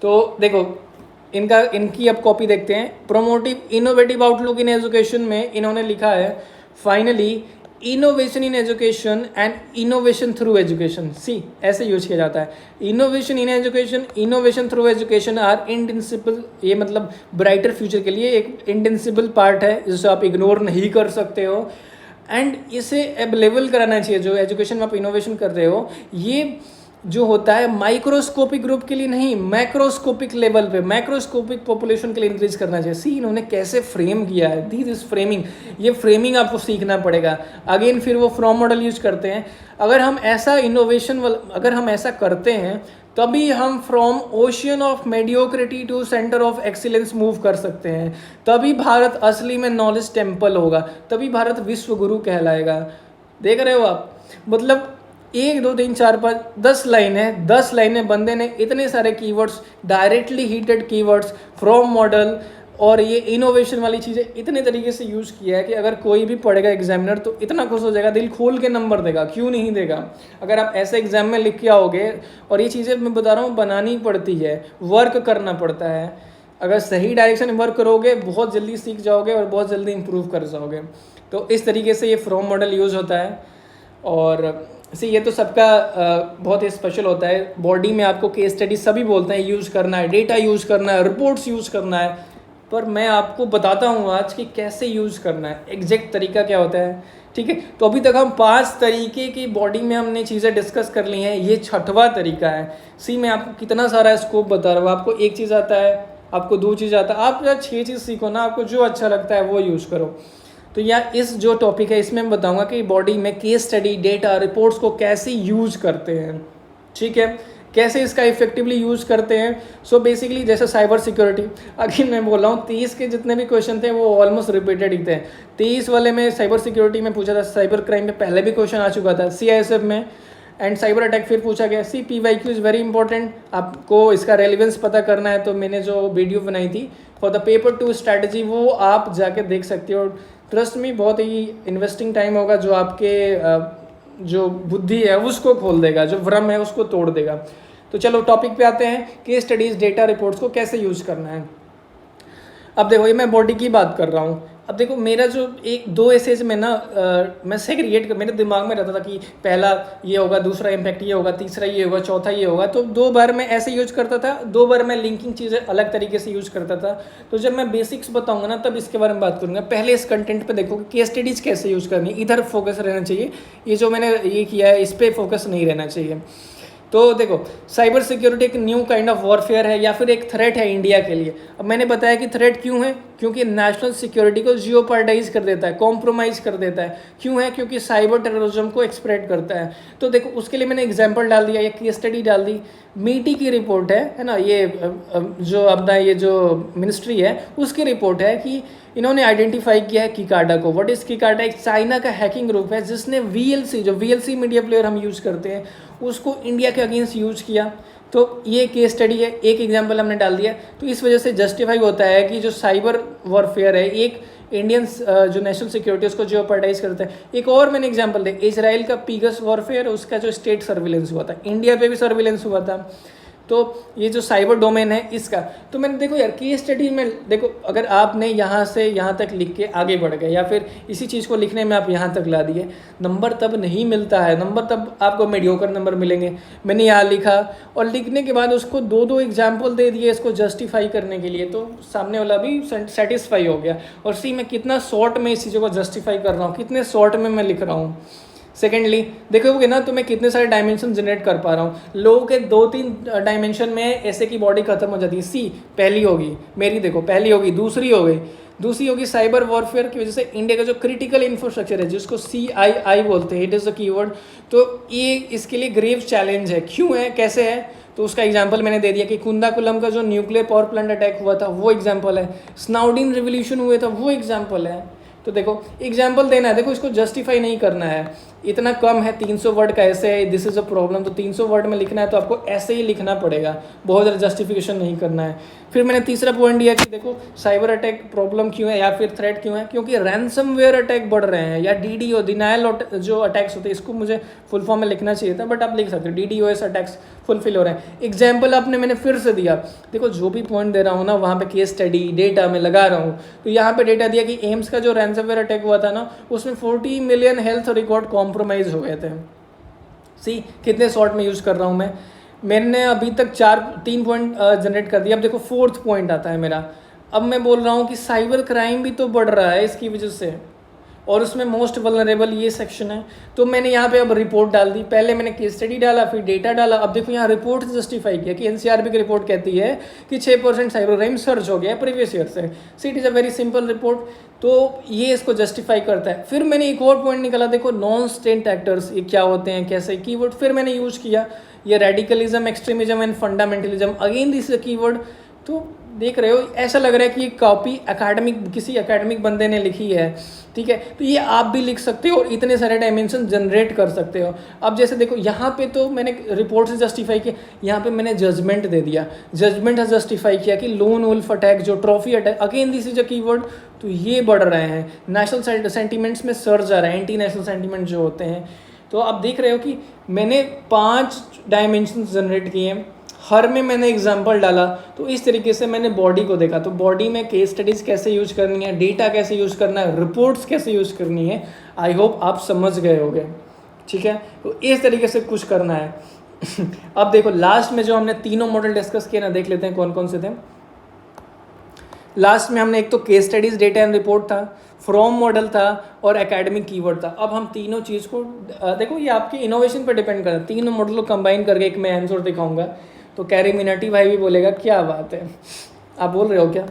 तो देखो इनकी अब कॉपी देखते हैं। Promotive innovative outlook in education में इन्होंने लिखा है finally innovation in education and innovation through education. See ऐसे यूज किया जाता है, innovation in education, innovation through education are indispensable. ये मतलब ब्राइटर फ्यूचर के लिए एक इंडिस्पेंसिबल पार्ट है जिसे आप इग्नोर नहीं कर सकते हो। एंड इसे अवेलेबल कराना चाहिए। जो एजुकेशन में आप इनोवेशन कर रहे हो, ये जो होता है माइक्रोस्कोपिक ग्रुप के लिए नहीं, मैक्रोस्कोपिक लेवल पे, मैक्रोस्कोपिक पॉपुलेशन के लिए इंक्रीज करना चाहिए। सी इन्होंने कैसे फ्रेम किया है, दिस इज फ्रेमिंग, ये फ्रेमिंग आपको सीखना पड़ेगा। अगेन फिर वो फ्रॉम मॉडल यूज करते हैं। अगर हम ऐसा इनोवेशन अगर हम ऐसा करते हैं तभी हम from ocean of mediocrity to centre of excellence move कर सकते हैं, तभी भारत असली में नॉलेज टेम्पल होगा, तभी भारत विश्व गुरु कहलाएगा। देख रहे हो आप, मतलब 1 2 3 4 5 10 लाइनें, 10 लाइनें बंदे ने इतने सारे keywords, directly heated keywords, from model और ये इनोवेशन वाली चीज़ें इतने तरीके से यूज़ किया है कि अगर कोई भी पढ़ेगा एग्जामिनर तो इतना खुश हो जाएगा, दिल खोल के नंबर देगा, क्यों नहीं देगा। अगर आप ऐसे एग्जाम में लिख के आओगे, और ये चीज़ें मैं बता रहा हूँ बनानी पड़ती है, वर्क करना पड़ता है। अगर सही डायरेक्शन में वर्क करोगे बहुत जल्दी सीख जाओगे और बहुत जल्दी इंप्रूव कर जाओगे। तो इस तरीके से ये फ्रॉम मॉडल यूज़ होता है। और सी ये तो सबका बहुत ही स्पेशल होता है। बॉडी में आपको केस स्टडी सभी बोलते हैं यूज़ करना है, डेटा यूज़ करना है, रिपोर्ट्स यूज़ करना है, पर मैं आपको बताता हूँ आज कि कैसे यूज़ करना है, एग्जैक्ट तरीका क्या होता है। ठीक है, तो अभी तक हम 5 तरीके की बॉडी में हमने चीज़ें डिस्कस कर ली हैं, ये 6वां तरीका है। सी मैं आपको कितना सारा स्कोप बता रहा हूँ, आपको एक चीज़ आता है, आपको 2 चीज़ आता है, आप 6 चीज़ सीखो ना, आपको जो अच्छा लगता है वो यूज़ करो। तो यहाँ इस जो टॉपिक है इसमें मैं बताऊंगा कि बॉडी में केस स्टडी, डेटा, रिपोर्ट्स को कैसे यूज करते हैं। ठीक है, कैसे इसका इफेक्टिवली यूज़ करते हैं। सो बेसिकली जैसे साइबर सिक्योरिटी, अगेन मैं बोल रहा हूँ 30 के जितने भी क्वेश्चन थे वो ऑलमोस्ट रिपीटेड ही थे। 30 वाले में साइबर सिक्योरिटी में पूछा था, साइबर क्राइम में पहले भी क्वेश्चन आ चुका था CISF में, एंड साइबर अटैक फिर पूछा गया। PYQ इज़ वेरी इंपॉर्टेंट, आपको इसका रेलिवेंस पता करना है तो मैंने जो वीडियो बनाई थी फॉर द पेपर 2 स्ट्रैटेजी वो आप जाके देख सकते हो। ट्रस्ट में बहुत ही इन्वेस्टिंग टाइम होगा जो आपके जो बुद्धि है उसको खोल देगा, जो भ्रम है उसको तोड़ देगा। तो चलो टॉपिक पे आते हैं, केस स्टडीज़, डेटा, रिपोर्ट्स को कैसे यूज़ करना है। अब देखो ये मैं बॉडी की बात कर रहा हूँ। अब देखो मेरा जो 1-2 एसेज में ना मैं सेग्रीगेट कर, मेरे दिमाग में रहता था कि पहला ये होगा, दूसरा इम्पैक्ट ये होगा, तीसरा ये होगा, चौथा ये होगा। तो 2 बार मैं ऐसे यूज करता था, 2 बार मैं लिंकिंग चीज़ें अलग तरीके से यूज करता था। तो जब मैं बेसिक्स बताऊंगा ना तब इसके बारे में बात करूंगा। पहले इस कंटेंट पे देखो कि केस स्टडीज़ कैसे यूज़ करनी है, इधर फोकस रहना चाहिए। ये जो मैंने ये किया है इस पर फोकस नहीं रहना चाहिए। तो देखो साइबर सिक्योरिटी एक न्यू काइंड ऑफ वॉरफेयर है या फिर एक थ्रेट है इंडिया के लिए। अब मैंने बताया कि थ्रेट क्यों है, क्योंकि नेशनल सिक्योरिटी को जियोपार्डाइज कर देता है, कॉम्प्रोमाइज़ कर देता है। क्यों है, क्योंकि साइबर टेररिज्म को एक्सप्रेड करता है। तो देखो उसके लिए मैंने एग्जांपल डाल दिया, ये केस स्टडी डाल दी। मीटी की रिपोर्ट है ना, ये जो अपना ये जो मिनिस्ट्री है उसकी रिपोर्ट है कि इन्होंने आइडेंटिफाई किया है किकाडा को। व्हाट इज़ किकाडा? एक चाइना का हैकिंग ग्रुप है जिसने VLC, जो VLC मीडिया प्लेयर हम यूज़ करते हैं, उसको इंडिया के अगेंस्ट यूज किया। तो ये केस स्टडी है, एक एग्जांपल हमने डाल दिया। तो इस वजह से जस्टिफाई होता है कि जो साइबर वॉरफेयर है एक इंडियंस जो नेशनल सिक्योरिटी उसको जियोपार्डाइज करता है। एक और मैंने एग्जांपल दे, इजराइल का पीगस वॉरफेयर, उसका जो स्टेट सर्विलेंस हुआ था, इंडिया पे भी सर्विलेंस हुआ था। तो ये जो साइबर डोमेन है इसका, तो मैंने देखो यार केस स्टडी में देखो, अगर आपने यहाँ से यहाँ तक लिख के आगे बढ़ गए या फिर इसी चीज़ को लिखने में आप यहाँ तक ला दिए, नंबर तब नहीं मिलता है, नंबर तब आपको मीडियोकर नंबर मिलेंगे। मैंने यहाँ लिखा और लिखने के बाद उसको 2-2 एग्जाम्पल दे दिए इसको जस्टिफाई करने के लिए, तो सामने वाला भी सेटिस्फाई हो गया। और सी मैं कितना शॉर्ट में इस चीज़ों को जस्टिफाई कर रहा हूँ, कितने शॉर्ट में मैं लिख रहा हूँ। सेकेंडली देखोगे ना तो मैं कितने सारे डायमेंशन जनरेट कर पा रहा हूँ। लोगों के 2-3 डायमेंशन में ऐसे की बॉडी खत्म हो जाती है। सी पहली होगी मेरी, देखो पहली होगी, दूसरी होगी साइबर वॉरफेयर की वजह से इंडिया का जो क्रिटिकल इंफ्रास्ट्रक्चर है जिसको CII बोलते हैं, इट इज़ द कीवर्ड। तो ये इसके लिए ग्रेव चैलेंज है। क्यों है, कैसे है, तो उसका एग्जांपल मैंने दे दिया कि कुंदाकुलम का जो न्यूक्लियर पावर प्लांट अटैक हुआ था वो एग्जांपल है, स्नाउडिन रिवोल्यूशन हुए था वो एग्जांपल है। तो देखो एग्जाम्पल देना है, देखो इसको जस्टिफाई नहीं करना है, इतना कम है 300 वर्ड का ऐसे है, दिस इज़ अ प्रॉब्लम, तो 300 वर्ड में लिखना है तो आपको ऐसे ही लिखना पड़ेगा, बहुत ज़्यादा जस्टिफिकेशन नहीं करना है। फिर मैंने तीसरा पॉइंट दिया कि देखो साइबर अटैक प्रॉब्लम क्यों है या फिर थ्रेट क्यों है, क्योंकि रैंसमवेयर अटैक बढ़ रहे हैं, या DDO डिनायल जो अटैक्स होते हैं, इसको मुझे फुल फॉर्म में लिखना चाहिए था बट आप लिख सकते हो, DDoS अटैक्स फुलफिल हो रहे हैं। एग्जाम्पल आपने मैंने फिर से दिया, देखो जो भी पॉइंट दे रहा हूँ ना वहाँ पे केस स्टडी डेटा में लगा रहा हूँ। तो यहाँ पे डेटा दिया कि एम्स का जो रैंसमवेयर अटैक हुआ था ना उसमें 40 मिलियन हेल्थ रिकॉर्ड कॉम्प्रोमाइज हो गए थे। सी कितने शॉर्ट में यूज़ कर रहा हूँ मैंने अभी तक 3 पॉइंट जनरेट कर दिया। अब देखो 4th पॉइंट आता है मेरा। अब मैं बोल रहा हूँ कि साइबर क्राइम भी तो बढ़ रहा है इसकी वजह से। और उसमें मोस्ट वल्नरेबल ये सेक्शन है। तो मैंने यहाँ पे अब रिपोर्ट डाल दी, पहले मैंने केस स्टडी डाला, फिर डेटा डाला। अब देखो यहाँ रिपोर्ट जस्टिफाई किया कि एनसीआरबी की रिपोर्ट कहती है कि 6% साइबर क्राइम सर्च हो गया प्रीवियस ईयर से। See it is a very simple report, तो ये इसको जस्टिफाई करता है। फिर मैंने एक और पॉइंट निकाला, देखो नॉन स्टेट एक्टर्स ये क्या होते हैं, कैसे कीवर्ड फिर मैंने यूज किया, ये radicalism, extremism and fundamentalism, again this is a keyword. तो देख रहे हो ऐसा लग रहा है कि ये कॉपी एकेडमिक किसी एकेडमिक बंदे ने लिखी है, ठीक है। तो ये आप भी लिख सकते हो और इतने सारे डायमेंशन जनरेट कर सकते हो। अब जैसे देखो यहाँ पे तो मैंने रिपोर्ट से जस्टिफाई किया, यहाँ पे मैंने जजमेंट दे दिया, जजमेंट है जस्टिफाई किया कि लोन वुल्फ अटैक जो trophy attack, again this is a keyword. तो ये बढ़ रहे हैं, नेशनल सेंटीमेंट्स में सर्ज आ रहा है, एंटी नेशनल सेंटीमेंट जो होते हैं। तो आप देख रहे हो कि मैंने 5 डायमेंशन जनरेट किए हैं, हर में मैंने एग्जाम्पल डाला। तो इस तरीके से मैंने बॉडी को देखा, तो बॉडी में केस स्टडीज़ कैसे यूज करनी है, डेटा कैसे यूज करना है, रिपोर्ट्स कैसे यूज करनी है, आई होप आप समझ गए होंगे, ठीक है। तो इस तरीके से कुछ करना है। अब देखो लास्ट में जो हमने तीनों मॉडल डिस्कस किए ना, देख लेते हैं कौन कौन से थे। लास्ट में हमने एक तो case studies, data and report था, फ्रॉम मॉडल था और एकेडमिक कीवर्ड था। अब हम तीनों चीज़ को देखो, ये आपकी इनोवेशन पर डिपेंड करता है। तीनों मॉडल को कंबाइन करके एक मैं आंसर दिखाऊंगा, तो कैरी मिनाटी भाई भी बोलेगा क्या बात है, आप बोल रहे हो क्या?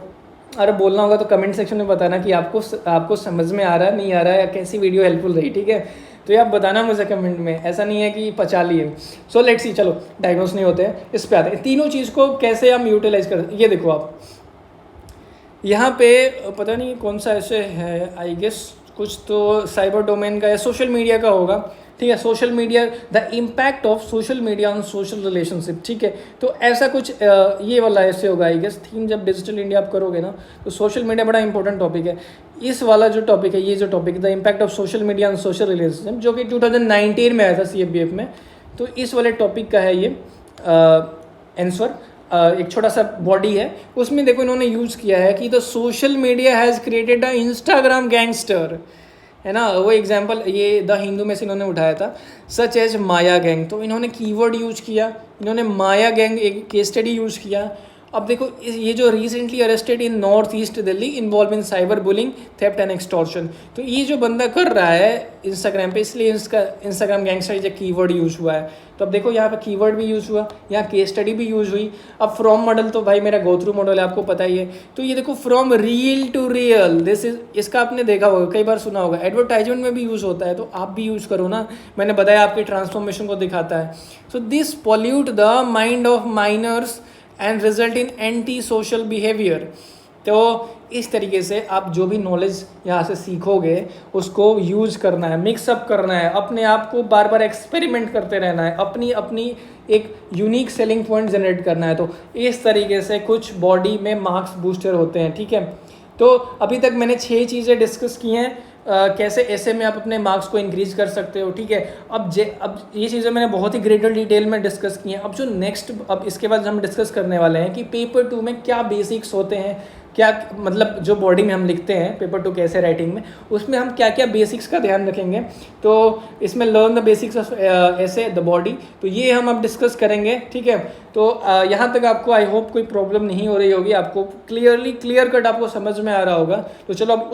अरे बोलना होगा तो कमेंट सेक्शन में बताना कि आपको समझ में आ रहा है, नहीं आ रहा है, या कैसी वीडियो हेल्पफुल रही, ठीक है। तो ये आप बताना मुझे कमेंट में, ऐसा नहीं है कि पचा लिए। सो लेट्स सी, चलो डायग्नोस नहीं होते हैं, इस पे आते हैं। तीनों चीज़ को कैसे हम यूटिलाइज कर, ये देखो आप यहाँ पे पता नहीं कौन सा ऐसे है, आई गेस कुछ तो साइबर डोमेन का या सोशल मीडिया का होगा, ठीक है। Social media, the impact of social media on social relationship, ठीक है। तो ऐसा कुछ ये वाला ऐसे होगा आई गेस। थीम जब डिजिटल इंडिया आप करोगे ना, तो सोशल मीडिया बड़ा इंपॉर्टेंट टॉपिक है। इस वाला जो टॉपिक है, ये जो topic the impact of social media on social relationship, जो कि 2019 में आया था CFBF में, तो इस वाले टॉपिक का है ये आंसर। एक छोटा सा बॉडी है, उसमें देखो इन्होंने यूज़ किया है कि the social media has created a Instagram gangster, है ना। वो एग्जाम्पल ये द हिंदू में से इन्होंने उठाया था, सच एज माया गैंग। तो इन्होंने कीवर्ड यूज किया, इन्होंने माया गैंग एक केस स्टडी यूज किया। अब देखो ये जो recently arrested in north east Delhi involve in cyber bullying, theft and extortion. तो ये जो बंदा कर रहा है इंस्टाग्राम पे, इसलिए इसका इंस्टाग्राम गैंगस्टर जो कीवर्ड यूज हुआ है। तो अब देखो यहाँ पे कीवर्ड भी यूज हुआ, यहाँ केस स्टडी भी यूज हुई। अब फ्रॉम मॉडल तो भाई मेरा गो थ्रू मॉडल है, आपको पता ही है। तो ये देखो from real to real, this is, इसका आपने देखा होगा, कई बार सुना होगा, एडवर्टाइजमेंट में भी यूज होता है, तो आप भी यूज करो ना। मैंने बताया आपकी ट्रांसफॉर्मेशन को दिखाता है। So this pollute the mind of minors and result in anti social behaviour. तो इस तरीके से आप जो भी नॉलेज यहाँ से सीखोगे उसको यूज करना है, मिक्सअप करना है, अपने आप को बार बार एक्सपेरिमेंट करते रहना है, अपनी अपनी एक यूनिक सेलिंग पॉइंट जनरेट करना है। तो इस तरीके से कुछ बॉडी में मार्क्स बूस्टर होते हैं, ठीक है। तो अभी तक मैंने 6 चीज़ें डिस्कस की हैं, कैसे ऐसे में आप अपने मार्क्स को इंक्रीज कर सकते हो, ठीक है। अब ये चीज़ें मैंने बहुत ही ग्रेटर डिटेल में डिस्कस की हैं। अब जो नेक्स्ट, अब इसके बाद हम डिस्कस करने वाले हैं कि पेपर 2 में क्या बेसिक्स होते हैं, क्या मतलब जो बॉडी में हम लिखते हैं पेपर 2 के ऐसे राइटिंग में, उसमें हम क्या क्या बेसिक्स का ध्यान रखेंगे। तो इसमें लर्न द बेसिक्स ऑफ ऐसे द बॉडी, तो ये हम अब डिस्कस करेंगे, ठीक है। तो यहाँ तक आपको आई होप कोई प्रॉब्लम नहीं हो रही होगी, आपको क्लियर कट आपको समझ में आ रहा होगा। तो चलो अब उस